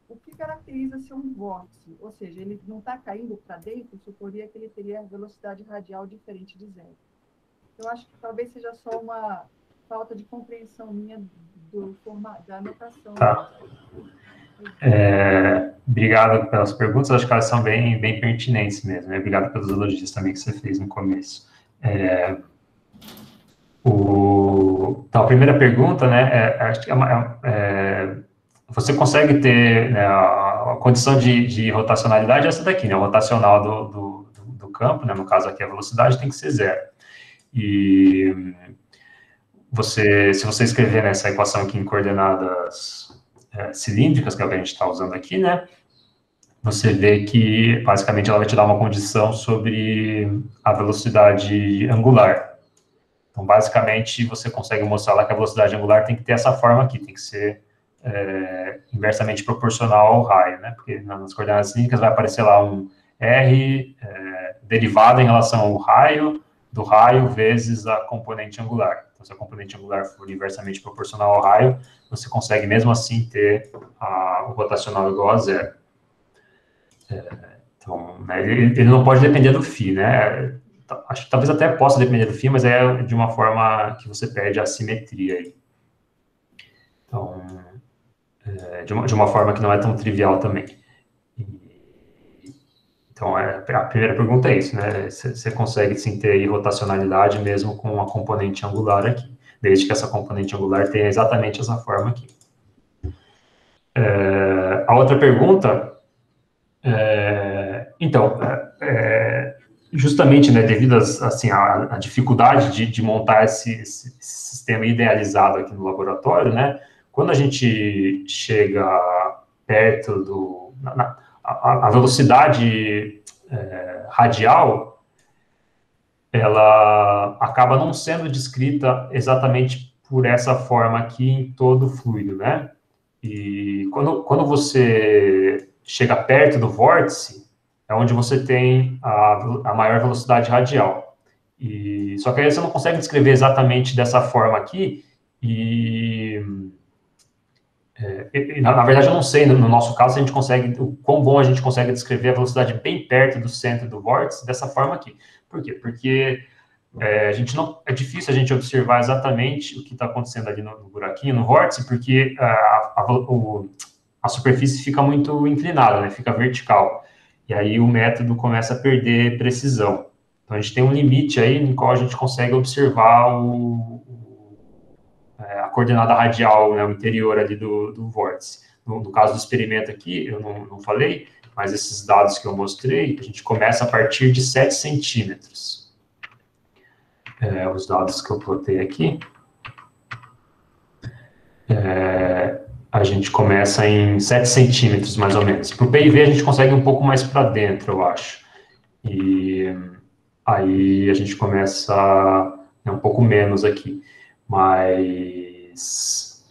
Speaker 4: o que caracteriza ser um vórtice? Ou seja, ele não está caindo para dentro, eu suporia que ele teria velocidade radial diferente de 0. Eu acho que talvez seja só uma falta de compreensão minha da anotação.
Speaker 2: Tá. Obrigado pelas perguntas, acho que elas são bem pertinentes mesmo, né? Obrigado pelos elogios também que você fez no começo. Então, a primeira pergunta, né, acho que você consegue ter, né, a condição de rotacionalidade essa daqui, né, o rotacional do campo, né, no caso aqui a velocidade tem que ser 0. E se você escrever nessa equação aqui em coordenadas cilíndricas, que é o que a gente está usando aqui, né, você vê que, basicamente, ela vai te dar uma condição sobre a velocidade angular. Então, basicamente, você consegue mostrar lá que a velocidade angular tem que ter essa forma aqui, tem que ser inversamente proporcional ao raio, né, porque nas coordenadas cilíndricas vai aparecer lá um R derivado em relação ao raio, do raio vezes a componente angular. Então, se a componente angular for inversamente proporcional ao raio, você consegue mesmo assim ter o rotacional igual a 0. Então, né, ele não pode depender do φ, né? Acho que talvez até possa depender do φ, mas é de uma forma que você perde a simetria aí. Então, de uma forma que não é tão trivial também. Então, a primeira pergunta é isso, né? Você consegue, sim, ter rotacionalidade mesmo com a componente angular aqui, desde que essa componente angular tenha exatamente essa forma aqui. A outra pergunta, justamente, né, devido assim, à dificuldade de montar esse sistema idealizado aqui no laboratório, né, quando a gente chega perto a velocidade radial, ela acaba não sendo descrita exatamente por essa forma aqui em todo o fluido, né? E quando você chega perto do vórtice, é onde você tem a maior velocidade radial. Só que aí você não consegue descrever exatamente dessa forma aqui, na verdade, eu não sei, no nosso caso, se a gente consegue, o quão bom a gente consegue descrever a velocidade bem perto do centro do vórtice dessa forma aqui. Por quê? Porque é difícil a gente observar exatamente o que está acontecendo ali no buraquinho, no vórtice, porque a superfície fica muito inclinada, né? Fica vertical. E aí o método começa a perder precisão. Então, a gente tem um limite aí em qual a gente consegue observar a coordenada radial, né, o interior ali do vórtice. No caso do experimento aqui, eu não falei, mas esses dados que eu mostrei, a gente começa a partir de 7 centímetros. Os dados que eu plotei aqui. A gente começa em 7 centímetros, mais ou menos. Para o PIV, a gente consegue um pouco mais para dentro, eu acho. E aí a gente começa um pouco menos aqui. Mas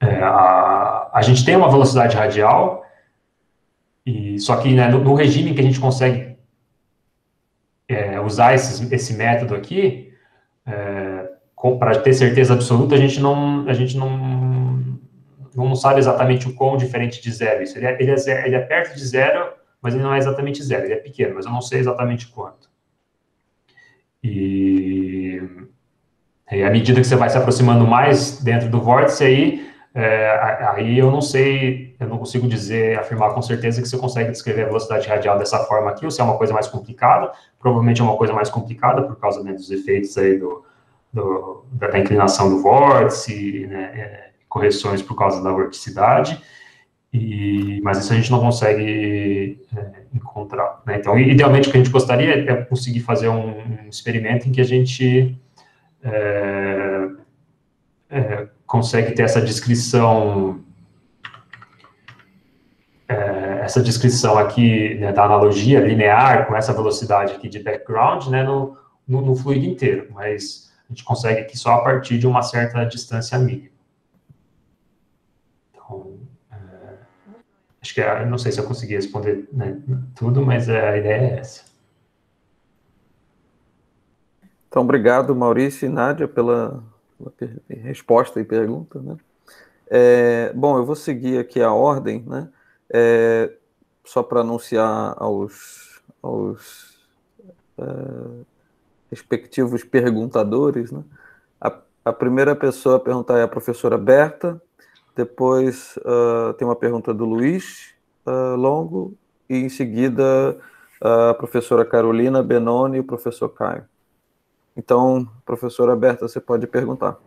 Speaker 2: a gente tem uma velocidade radial, só que, né, no regime que a gente consegue usar esse método aqui, para ter certeza absoluta, a gente não sabe exatamente o quão diferente de zero isso. Ele é perto de zero, mas ele não é exatamente zero. Ele é pequeno, mas eu não sei exatamente quanto. E à medida que você vai se aproximando mais dentro do vórtice, aí eu não sei, eu não consigo afirmar com certeza que você consegue descrever a velocidade radial dessa forma aqui, ou se é uma coisa mais complicada. Provavelmente é uma coisa mais complicada por causa, né, dos efeitos aí da inclinação do vórtice, né, correções por causa da vorticidade, mas isso a gente não consegue encontrar, né? Então, idealmente, o que a gente gostaria é conseguir fazer um experimento em que a gente consegue ter essa descrição aqui, né, da analogia linear com essa velocidade aqui de background, né, no fluido inteiro, mas a gente consegue aqui só a partir de uma certa distância mínima. Então, acho que eu não sei se eu consegui responder, né, tudo, mas a ideia é essa.
Speaker 1: Então, obrigado, Maurício e Nádia, pela resposta e pergunta, né? Bom, eu vou seguir aqui a ordem, né? Só para anunciar aos respectivos perguntadores, né? A primeira pessoa a perguntar é a professora Berta, depois tem uma pergunta do Luiz Longo, e em seguida a professora Carolina Benoni e o professor Caio. Então, professora Berta, você pode perguntar.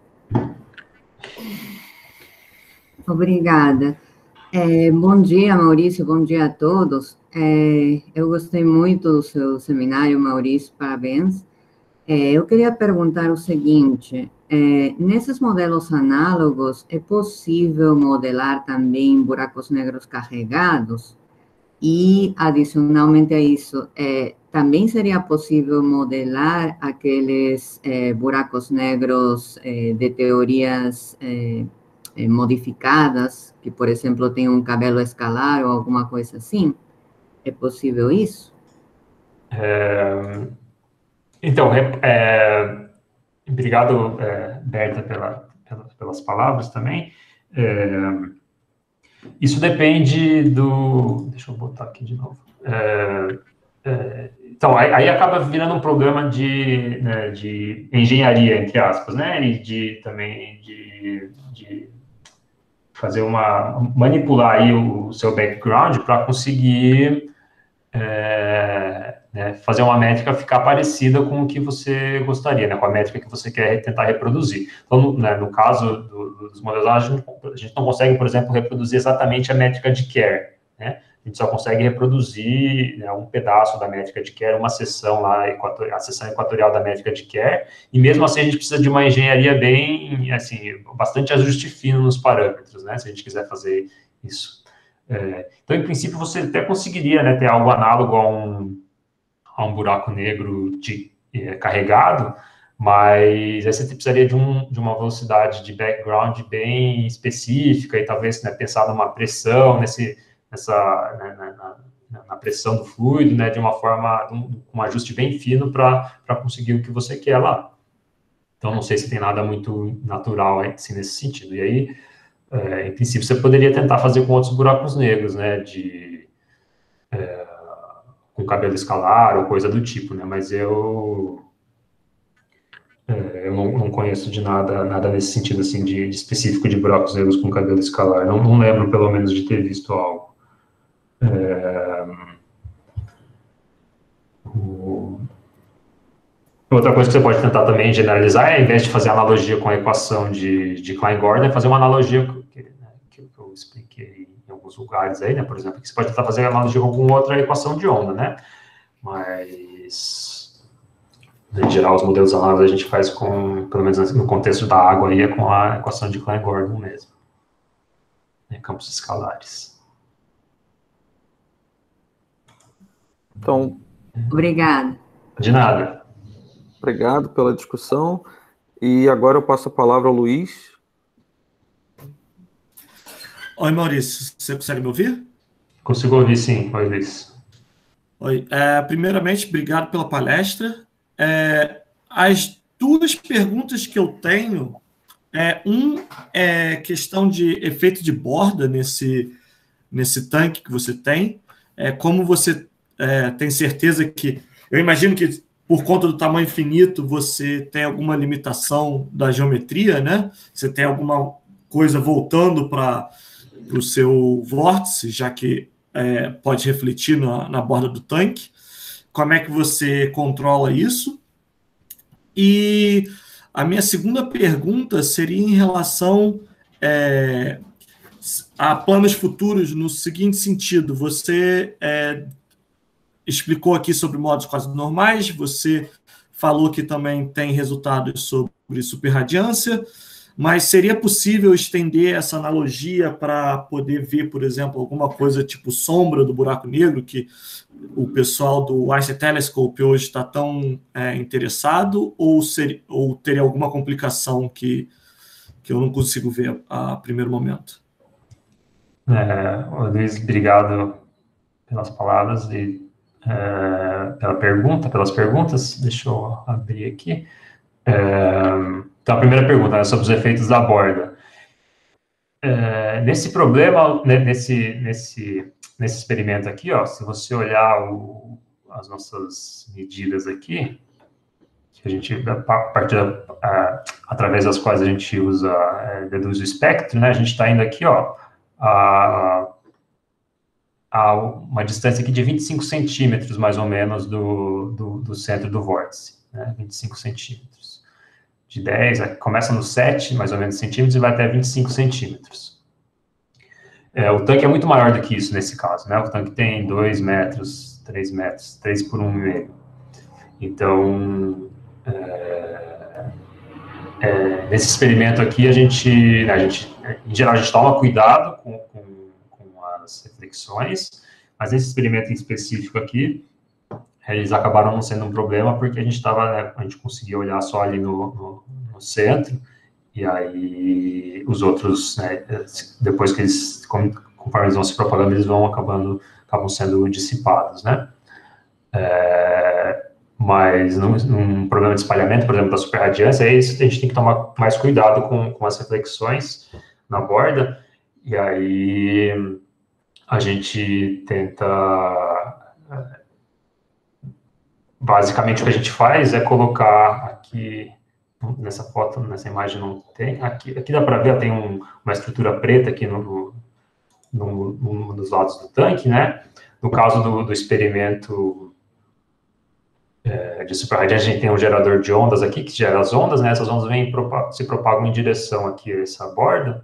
Speaker 5: Obrigada. Bom dia, Maurício, bom dia a todos. Eu gostei muito do seu seminário, Maurício, parabéns. Eu queria perguntar o seguinte, nesses modelos análogos, é possível modelar também buracos negros carregados? E, adicionalmente a isso, também seria possível modelar aqueles buracos negros de teorias modificadas, que, por exemplo, tem um cabelo escalar ou alguma coisa assim? É possível isso?
Speaker 2: Então, obrigado, Berta, pelas palavras também. Isso depende do... Deixa eu botar aqui de novo. Então, aí acaba virando um programa de engenharia, entre aspas, né? E também de fazer manipular aí o seu background para conseguir fazer uma métrica ficar parecida com o que você gostaria, né, com a métrica que você quer tentar reproduzir. Então, no caso dos modelos, a gente não consegue, por exemplo, reproduzir exatamente a métrica de Kerr, né? A gente só consegue reproduzir, né, um pedaço da métrica de Kerr, uma seção lá, a seção equatorial da métrica de Kerr, e mesmo assim a gente precisa de uma engenharia bem, assim, bastante ajuste fino nos parâmetros, né, se a gente quiser fazer isso. Então, em princípio, você até conseguiria, né, ter algo análogo a um buraco negro carregado, mas aí você precisaria de uma velocidade de background bem específica e talvez, né, pensar numa pressão, na pressão do fluido, né, de uma forma, um ajuste bem fino para conseguir o que você quer lá. Então, não sei se tem nada muito natural assim, nesse sentido. E aí, em princípio, você poderia tentar fazer com outros buracos negros, né, com cabelo escalar ou coisa do tipo, né, mas eu não conheço de nada nesse sentido, assim, de específico de buracos negros com cabelo escalar. Não lembro, pelo menos, de ter visto algo. Outra coisa que você pode tentar também generalizar ao invés de fazer analogia com a equação de Klein-Gordon, é fazer uma analogia que eu expliquei em alguns lugares aí, né? Por exemplo, que você pode tentar fazer analogia com alguma outra equação de onda, né? Mas, em geral, os modelos análogos a gente faz pelo menos no contexto da água aí, com a equação de Klein-Gordon mesmo. Campos escalares.
Speaker 1: Então...
Speaker 5: Obrigada.
Speaker 2: De nada.
Speaker 1: Obrigado pela discussão. E agora eu passo a palavra ao Luiz.
Speaker 6: Oi, Maurício. Você consegue me ouvir?
Speaker 2: Consigo ouvir, sim. Oi, Luiz.
Speaker 6: Oi. Primeiramente, obrigado pela palestra. as duas perguntas que eu tenho, é questão de efeito de borda nesse tanque que você tem, como você tem certeza que... Eu imagino que, por conta do tamanho finito, você tem alguma limitação da geometria, né? Você tem alguma coisa voltando para o seu vórtice, já que pode refletir na borda do tanque. Como é que você controla isso? E a minha segunda pergunta seria em relação a planos futuros, no seguinte sentido: você explicou aqui sobre modos quase normais, você falou que também tem resultados sobre superradiância, mas seria possível estender essa analogia para poder ver, por exemplo, alguma coisa tipo sombra do buraco negro, que o pessoal do Ice Telescope hoje está tão interessado, ou teria alguma complicação que eu não consigo ver a primeiro momento?
Speaker 2: Luiz, obrigado pelas palavras e pelas perguntas. Deixa eu abrir aqui. Então, a primeira pergunta, né, sobre os efeitos da borda. Nesse problema, nesse experimento aqui, ó, se você olhar as nossas medidas aqui, que a gente, através das quais a gente deduz o espectro, né, a gente está indo aqui, ó, a uma distância aqui de 25 centímetros, mais ou menos, do centro do vórtice, né, 25 centímetros. De 10, começa no 7, mais ou menos, centímetros, e vai até 25 centímetros. O tanque é muito maior do que isso, nesse caso, né? O tanque tem 2 metros, 3 metros, 3 por 1,5. Então, nesse experimento aqui, em geral, a gente toma cuidado com as reflexões, mas nesse experimento em específico aqui, eles acabaram não sendo um problema, porque a gente conseguia olhar só ali no centro, e aí os outros, né, depois que eles, conforme eles vão se propagando, eles acabam sendo dissipados, né? Mas num problema de espalhamento, por exemplo, da superradiância, a gente tem que tomar mais cuidado com as reflexões na borda, e aí a gente tenta... Basicamente, o que a gente faz é colocar aqui, nessa foto, nessa imagem não tem, aqui dá para ver, tem uma estrutura preta aqui nos lados do tanque, né? No caso do experimento de superradiância, a gente tem um gerador de ondas aqui, que gera as ondas, né? Essas ondas se propagam em direção aqui a essa borda,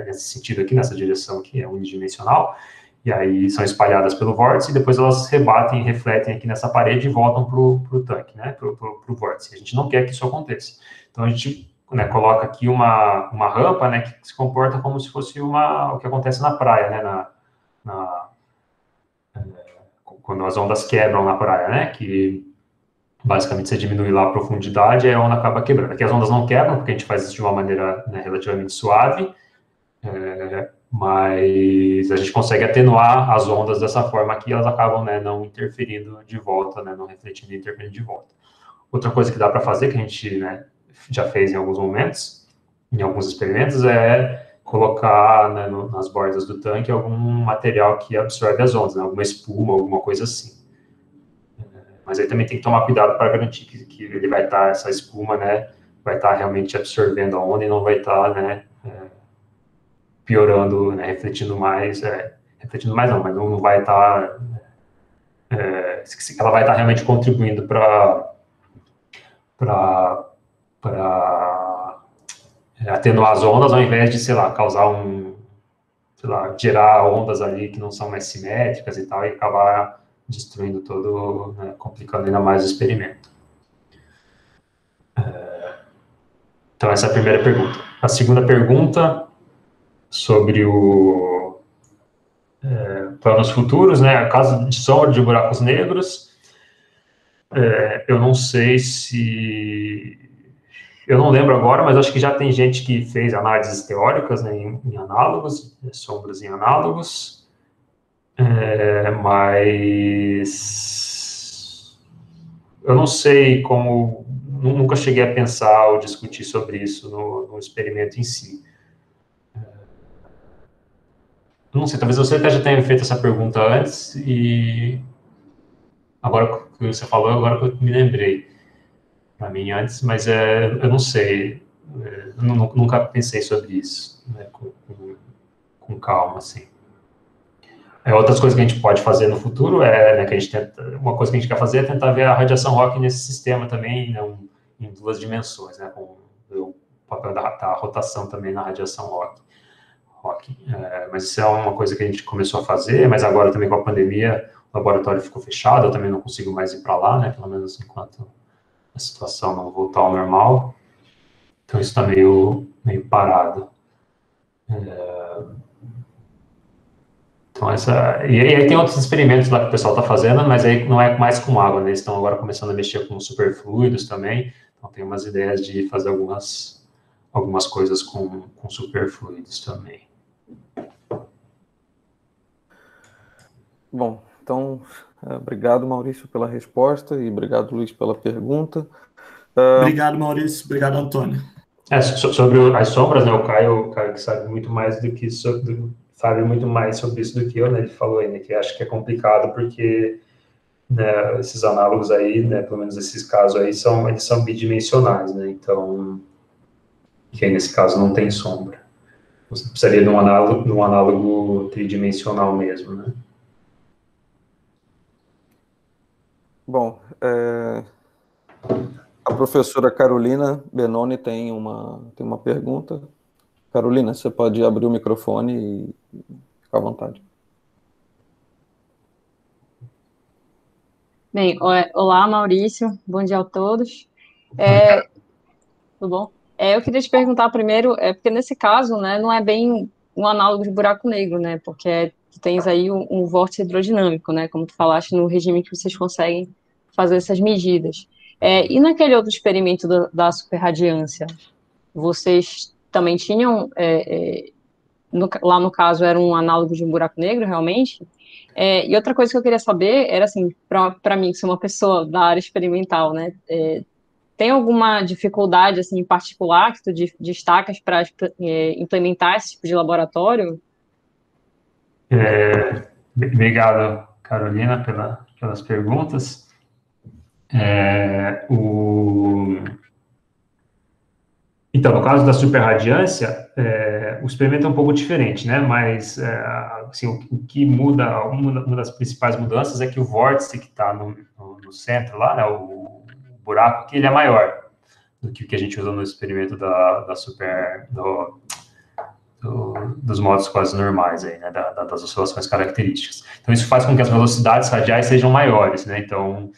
Speaker 2: nesse sentido aqui, nessa direção aqui, é unidimensional, e aí são espalhadas pelo vórtice, e depois elas rebatem e refletem aqui nessa parede e voltam para o tanque, né, para o vórtice. A gente não quer que isso aconteça. Então, a gente, né, coloca aqui uma rampa, né, que se comporta como se fosse o que acontece na praia, né, quando as ondas quebram na praia, né, que basicamente você diminui lá a profundidade e a onda acaba quebrando. Aqui as ondas não quebram, porque a gente faz isso de uma maneira, né, relativamente suave, mas a gente consegue atenuar as ondas dessa forma que elas acabam, né, não interferindo de volta, né, não refletindo e interferindo de volta. Outra coisa que dá para fazer, que a gente, né, já fez em alguns momentos, em alguns experimentos, é colocar, né, nas bordas do tanque algum material que absorve as ondas, né, alguma espuma, alguma coisa assim. Mas aí também tem que tomar cuidado para garantir que ele vai estar, essa espuma, né, vai estar realmente absorvendo a onda e não vai estar, né, piorando, né, refletindo mais não, mas não vai estar, ela vai estar realmente contribuindo para atenuar as ondas, ao invés de, sei lá, causar gerar ondas ali que não são mais simétricas e tal, e acabar destruindo todo, né, complicando ainda mais o experimento. Então, essa é a primeira pergunta. A segunda pergunta, sobre planos futuros, né, caso de sombra de buracos negros, eu não sei se... Eu não lembro agora, mas acho que já tem gente que fez análises teóricas, né, em análogos, sombras em análogos, mas eu não sei como, nunca cheguei a pensar ou discutir sobre isso no experimento em si. Não sei, talvez você até já tenha feito essa pergunta antes, e agora que você falou, agora que eu me lembrei. Para mim antes, mas eu não sei, nunca pensei sobre isso, né, com calma, assim. Outras coisas que a gente pode fazer no futuro né, que a gente tenta, uma coisa que a gente quer fazer é tentar ver a radiação Hawking nesse sistema também, né, em 2 dimensões, né, com o papel da rotação também na radiação Hawking. Mas isso é uma coisa que a gente começou a fazer, mas agora também com a pandemia o laboratório ficou fechado, eu também não consigo mais ir para lá, né, pelo menos enquanto a situação não voltar ao normal. Então isso está meio parado. Então e aí tem outros experimentos lá que o pessoal está fazendo, mas aí não é mais com água, né? Eles estão agora começando a mexer com superfluidos também, então tem umas ideias de fazer algumas coisas com superfluidos também.
Speaker 1: Bom, então, obrigado, Maurício, pela resposta e obrigado, Luiz, pela pergunta.
Speaker 6: Obrigado, Maurício. Obrigado, Antônio.
Speaker 2: Sobre as sombras, né? O Caio que sabe muito mais do que sabe muito mais sobre isso do que eu, né? Ele falou aí, né, que acho que é complicado porque, né, esses análogos aí, né, pelo menos esses casos aí, eles são bidimensionais, né? Então, que aí nesse caso não tem sombra. Você precisaria de um análogo tridimensional mesmo, né?
Speaker 1: Bom, a professora Carolina Benoni tem uma pergunta. Carolina, você pode abrir o microfone e ficar à vontade.
Speaker 7: Bem, olá, Maurício. Bom dia a todos. Tudo bom? Eu queria te perguntar primeiro, porque nesse caso, né, não é bem um análogo de buraco negro, né, porque tu tens aí um vórtice hidrodinâmico, né, como tu falaste, no regime que vocês conseguem fazer essas medidas. E naquele outro experimento da superradiância, vocês também tinham, lá no caso, era um análogo de um buraco negro, realmente? E outra coisa que eu queria saber era, assim, para mim, que sou uma pessoa da área experimental, né, tem alguma dificuldade, assim, em particular que tu destacas para implementar esse tipo de laboratório?
Speaker 2: Obrigado, Carolina, pelas perguntas. Então, no caso da superradiância, o experimento é um pouco diferente, né? Mas assim, o que muda, uma das principais mudanças é que o vórtice que está no centro lá, né, o buraco, que ele é maior do que o que a gente usa no experimento dos modos quase normais aí, né, das oscilações características. Então, isso faz com que as velocidades radiais sejam maiores, né? Então,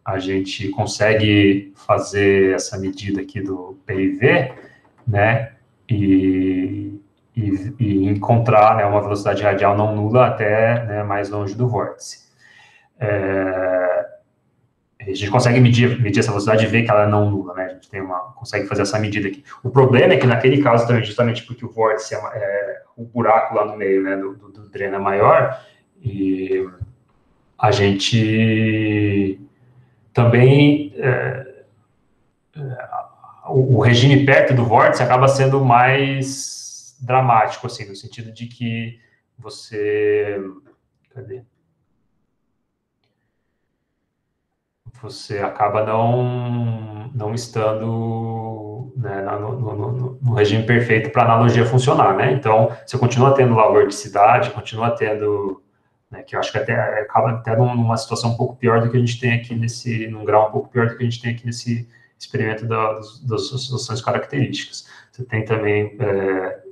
Speaker 2: a gente consegue fazer essa medida aqui do PIV, né, e encontrar, né, uma velocidade radial não nula até, né, mais longe do vórtice. A gente consegue medir essa velocidade e ver que ela é não nula, né? A gente consegue fazer essa medida aqui. O problema é que naquele caso também, justamente porque o vórtice o buraco lá no meio, né, do dreno é maior, e a gente também o regime perto do vórtice acaba sendo mais dramático, assim, no sentido de que você acaba não estando, né, no regime perfeito para a analogia funcionar, né? Então, você continua tendo lá a vorticidade, continua tendo, né, que eu acho que acaba até numa situação um pouco pior do que a gente tem aqui num grau um pouco pior do que a gente tem aqui nesse experimento das oscilações características. Você tem também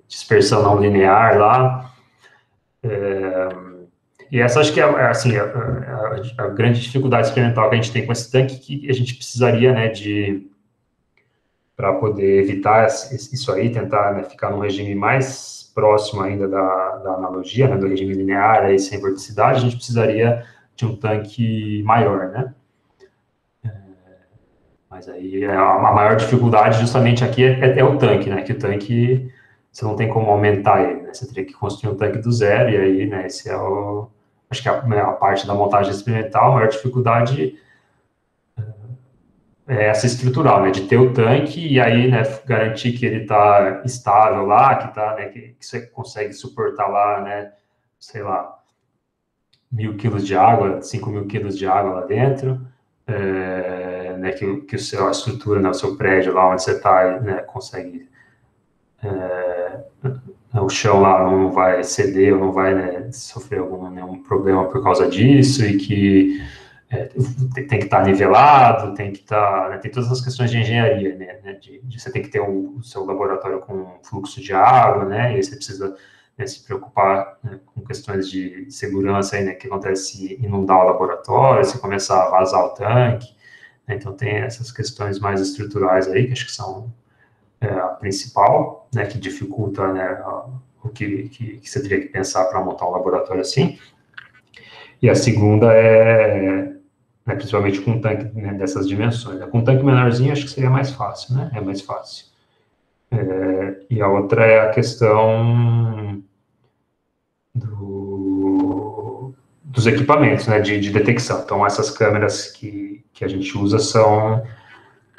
Speaker 2: dispersão não linear lá, e essa acho que é assim, a grande dificuldade experimental que a gente tem com esse tanque, que a gente precisaria, né, para poder evitar isso aí, tentar, né, ficar num regime mais próximo ainda da analogia, né, do regime linear, aí, sem vorticidade, a gente precisaria de um tanque maior, né? Mas aí a maior dificuldade justamente aqui é o tanque, né? Que o tanque, você não tem como aumentar ele, né? Você teria que construir um tanque do zero, e aí, né, esse acho que a parte da montagem experimental, a maior dificuldade essa estrutural, né, de ter o tanque e aí, né, garantir que ele está estável lá, que tá, né, que você consegue suportar lá, né, sei lá, 1.000 quilos de água, 5.000 quilos de água lá dentro, né, que a estrutura, né, o seu prédio lá onde você está, né, consegue, o chão lá não vai ceder ou não vai, né, sofrer nenhum problema por causa disso e que tem que estar nivelado, tem que estar, né, tem todas as questões de engenharia, né, de você tem que ter o seu laboratório com fluxo de água, né, e aí você precisa, né, se preocupar, né, com questões de segurança aí, né, que acontece se inundar o laboratório, se começar a vazar o tanque, né, então tem essas questões mais estruturais aí, que acho que são a principal, né, que dificulta, né, o que você teria que pensar para montar um laboratório assim. E a segunda né, principalmente com um tanque, né, dessas dimensões. Com um tanque menorzinho, acho que seria mais fácil, né? É mais fácil. E a outra é a questão dos equipamentos, né, de detecção. Então, essas câmeras que a gente usa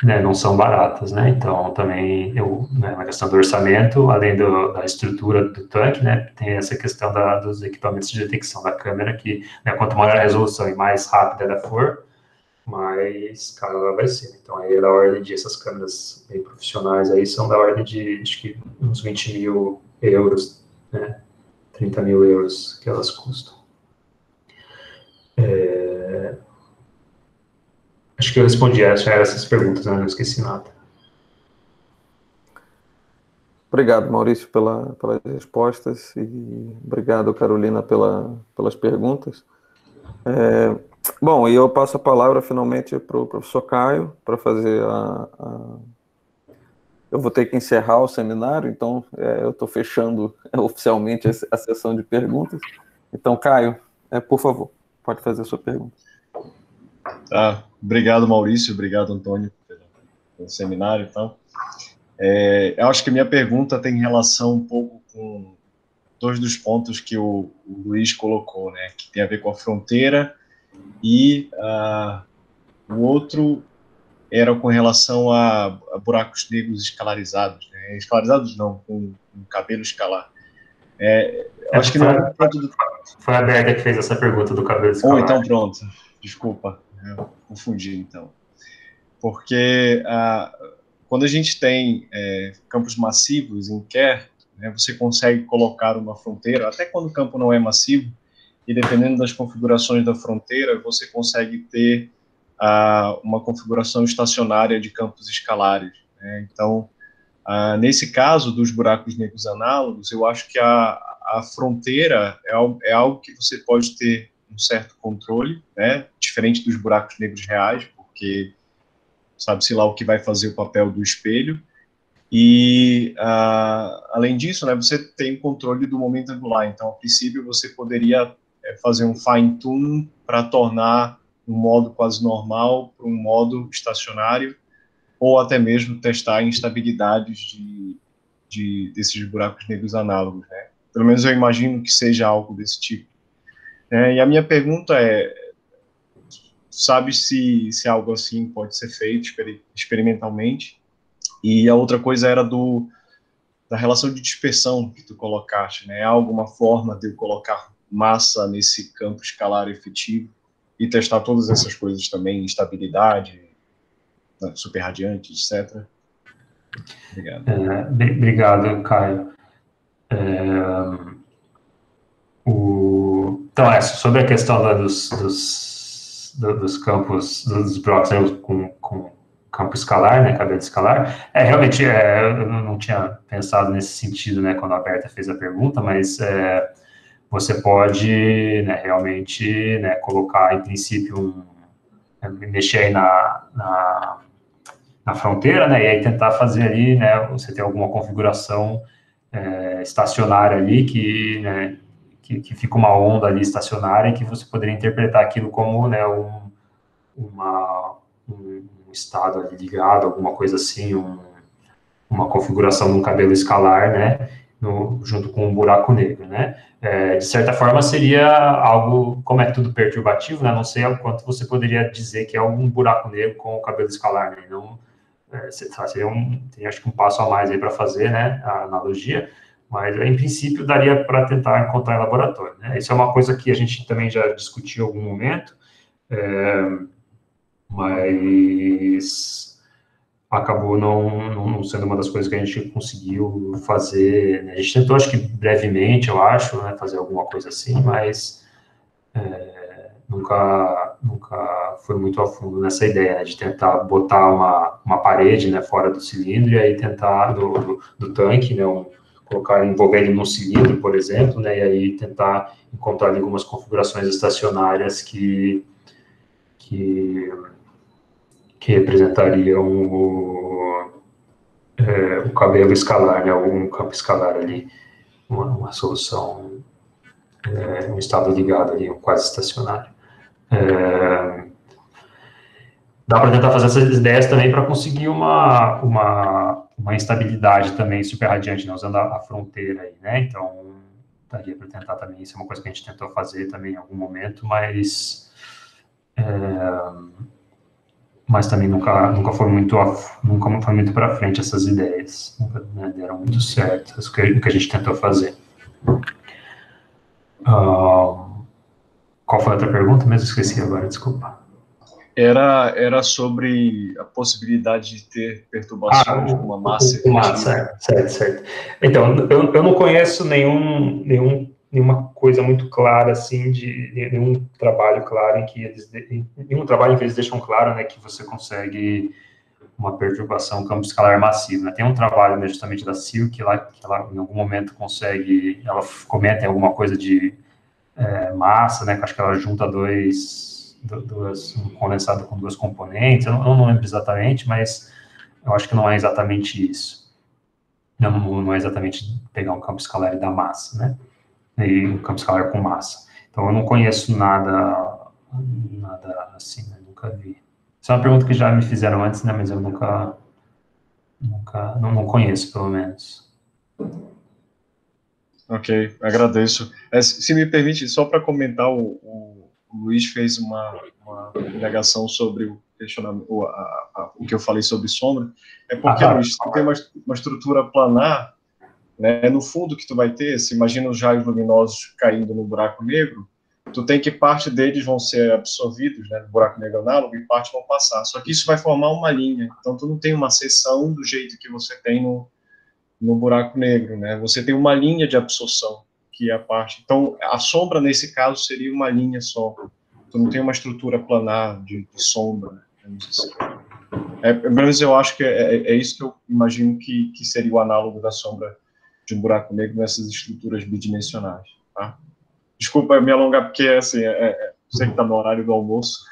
Speaker 2: né, não são baratas, né? Então, também, né, na questão do orçamento, além da estrutura do tanque, né, tem essa questão dos equipamentos de detecção da câmera, que, né, quanto maior a resolução e mais rápida ela for, mais cara ela vai ser. Então, aí é da ordem de essas câmeras bem profissionais aí, são da ordem de, acho que, uns 20.000 euros, né, 30.000 euros que elas custam. Acho que eu respondi essas perguntas, né? Não esqueci nada.
Speaker 1: Obrigado, Maurício, pelas respostas e obrigado, Carolina, pelas perguntas. Bom, e eu passo a palavra finalmente para o professor Caio para fazer Eu vou ter que encerrar o seminário, então eu estou fechando oficialmente a sessão de perguntas. Então, Caio, por favor, pode fazer a sua pergunta.
Speaker 8: Obrigado, Maurício, obrigado, Antônio, pelo seminário e tal. Eu acho que a minha pergunta tem relação um pouco com dois dos pontos que o Luiz colocou, né, que tem a ver com a fronteira, e o outro era com relação a buracos negros escalarizados, né? Escalarizados não, com cabelo escalar. Acho que
Speaker 2: foi a Berta que fez essa pergunta do cabelo escalar.
Speaker 8: Então pronto, desculpa, eu confundi então. Porque quando a gente tem campos massivos em Kerr, né, você consegue colocar uma fronteira, até quando o campo não é massivo, e dependendo das configurações da fronteira, você consegue ter uma configuração estacionária de campos escalares, né? Então, nesse caso dos buracos negros análogos, eu acho que a fronteira é algo que você pode ter um certo controle, né? Diferente dos buracos negros reais, porque sabe-se lá o que vai fazer o papel do espelho, e, além disso, né, você tem controle do momento angular, então, a princípio, você poderia fazer um fine-tune para tornar um modo quase normal para um modo estacionário, ou até mesmo testar instabilidades desses buracos negros análogos, né? Pelo menos eu imagino que seja algo desse tipo. E a minha pergunta sabe se algo assim pode ser feito experimentalmente? E a outra coisa era da relação de dispersão que tu colocaste, né? Há alguma forma de eu colocar massa nesse campo escalar efetivo e testar todas essas coisas também, instabilidade, super radiante, etc. Obrigado.
Speaker 2: Obrigado, Caio. Então, sobre a questão dos campos, dos blocos, né, com campo escalar, né, cabelo escalar, realmente, eu não tinha pensado nesse sentido, né, quando a Berta fez a pergunta, mas você pode, né, realmente, né, colocar, em princípio, mexer aí na fronteira, né, e aí tentar fazer ali, né, você ter alguma configuração estacionária ali, né, que fica uma onda ali estacionária, e que você poderia interpretar aquilo como, né, um estado ali ligado, alguma coisa assim, uma configuração de um cabelo escalar, né, junto com um buraco negro, né? De certa forma, seria algo, como é tudo perturbativo, né? Não sei o quanto você poderia dizer que é um buraco negro com o cabelo escalar, né? Não, seria tem, acho que um passo a mais aí para fazer, né? A analogia, mas em princípio daria para tentar encontrar em laboratório, né? Isso é uma coisa que a gente também já discutiu em algum momento, mas acabou não sendo uma das coisas que a gente conseguiu fazer, né? A gente tentou, acho que brevemente, eu acho, né, fazer alguma coisa assim, mas nunca foi muito a fundo nessa ideia, né, de tentar botar uma parede, né, fora do cilindro e aí tentar, do tanque, né, envolver ele num cilindro, por exemplo, né, e aí tentar encontrar algumas configurações estacionárias que representariam o cabelo escalar, né, um campo escalar ali, uma solução, um estado ligado ali, um quase estacionário. Dá para tentar fazer essas ideias também para conseguir uma instabilidade também super radiante, né, usando a fronteira aí, né, então daria para tentar também, isso é uma coisa que a gente tentou fazer também em algum momento, mas também nunca foi muito para frente essas ideias, nunca, né, deram muito certo, o que a gente tentou fazer. Qual foi a outra pergunta? Mesmo esqueci agora, desculpa.
Speaker 8: Era sobre a possibilidade de ter perturbações com uma massa efetiva.
Speaker 2: Certo. Então, eu não conheço nenhuma coisa muito clara, assim, de nenhum trabalho claro em que eles deixam claro, né, que você consegue uma perturbação campo escalar massivo, né? Tem um trabalho, né, justamente da Silk, que ela em algum momento consegue, ela comenta em alguma coisa de massa, né, que acho que ela junta um condensado com duas componentes, eu não lembro exatamente, mas eu acho que não é exatamente isso. Não é exatamente pegar um campo escalar e dar massa, né? E um campo escalar com massa. Então, eu não conheço nada assim, né? Nunca vi. Isso é uma pergunta que já me fizeram antes, né? Mas eu não conheço, pelo menos.
Speaker 8: Ok, agradeço. Se me permite, só para comentar, o Luiz fez uma indagação sobre o questionamento, o que eu falei sobre sombra. É porque, Luiz, se tu tem uma estrutura planar, né, no fundo que tu vai ter, se imagina os raios luminosos caindo no buraco negro, tu tem que parte deles vão ser absorvidos, né, no buraco negro análogo, e parte vão passar. Só que isso vai formar uma linha. Então, tu não tem uma seção do jeito que você tem no buraco negro, né? Você tem uma linha de absorção, que é a parte... Então, a sombra, nesse caso, seria uma linha só. Tu não tem uma estrutura planar de sombra, né? Pelo menos eu acho que é isso que eu imagino que seria o análogo da sombra de um buraco negro nessas estruturas bidimensionais, tá? Desculpa me alongar, porque, assim, sei que está no horário do almoço.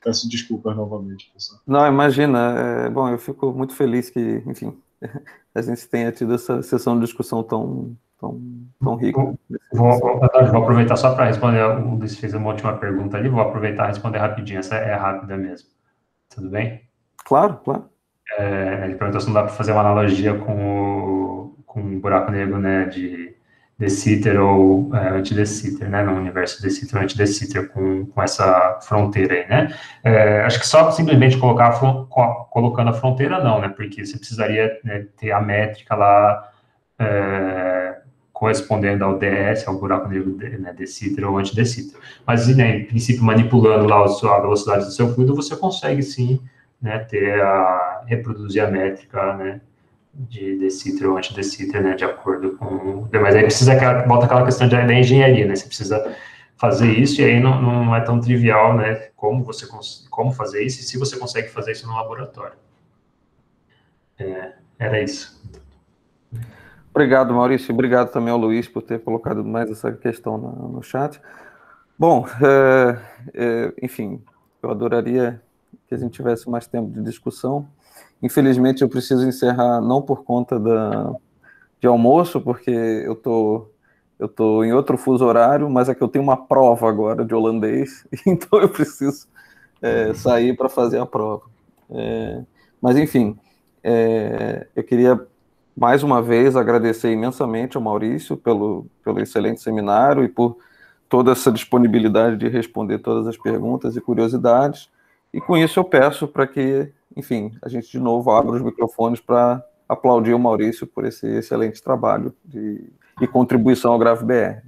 Speaker 8: Peço desculpas novamente, pessoal.
Speaker 1: Não, imagina. Bom, eu fico muito feliz que, enfim, a gente tenha tido essa sessão de discussão tão rica.
Speaker 2: Vou aproveitar só para responder. O Luiz fez uma última pergunta ali, vou aproveitar e responder rapidinho. Essa é rápida mesmo. Tudo bem?
Speaker 1: Claro.
Speaker 2: Ele perguntou se não dá para fazer uma analogia com um buraco negro, né, de de Sitter ou anti-de Sitter, né, no universo de Sitter ou anti-de Sitter, com essa fronteira aí, né. Acho que só simplesmente colocando a fronteira, não, né, porque você precisaria, né, ter a métrica lá correspondendo ao DS, ao buraco negro, né, de Sitter ou anti-de Sitter. Mas, né, em princípio, manipulando lá a velocidade do seu fluido, você consegue, sim, né, reproduzir a métrica, né, de Sitter ou anti-de Sitter, né, de acordo com... Mas aí volta aquela questão da engenharia, né, você precisa fazer isso, e aí não é tão trivial, né, como fazer isso, e se você consegue fazer isso no laboratório. Era isso.
Speaker 1: Obrigado, Maurício. Obrigado também ao Luiz por ter colocado mais essa questão no chat. Bom, enfim, eu adoraria que a gente tivesse mais tempo de discussão. Infelizmente, eu preciso encerrar, não por conta de almoço, porque eu tô em outro fuso horário, mas é que eu tenho uma prova agora de holandês, então eu preciso sair para fazer a prova. Mas, enfim, eu queria mais uma vez, agradecer imensamente ao Maurício pelo excelente seminário e por toda essa disponibilidade de responder todas as perguntas e curiosidades. E com isso eu peço para que, enfim, a gente de novo abra os microfones para aplaudir o Maurício por esse excelente trabalho e contribuição ao GraphBR.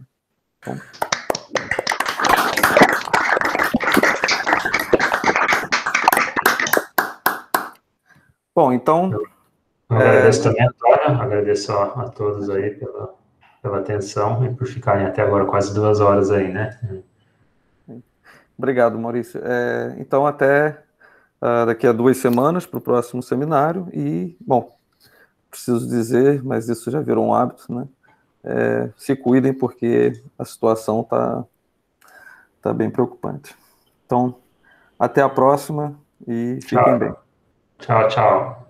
Speaker 1: Bom, então...
Speaker 2: Eu agradeço também, Antônio, agradeço a todos aí pela atenção e por ficarem até agora quase 2 horas aí, né?
Speaker 1: Obrigado, Maurício. Então, até daqui a 2 semanas para o próximo seminário. E, bom, preciso dizer, mas isso já virou um hábito, né? Se cuidem, porque a situação tá bem preocupante. Então, até a próxima e fiquem bem.
Speaker 2: Tchau, tchau.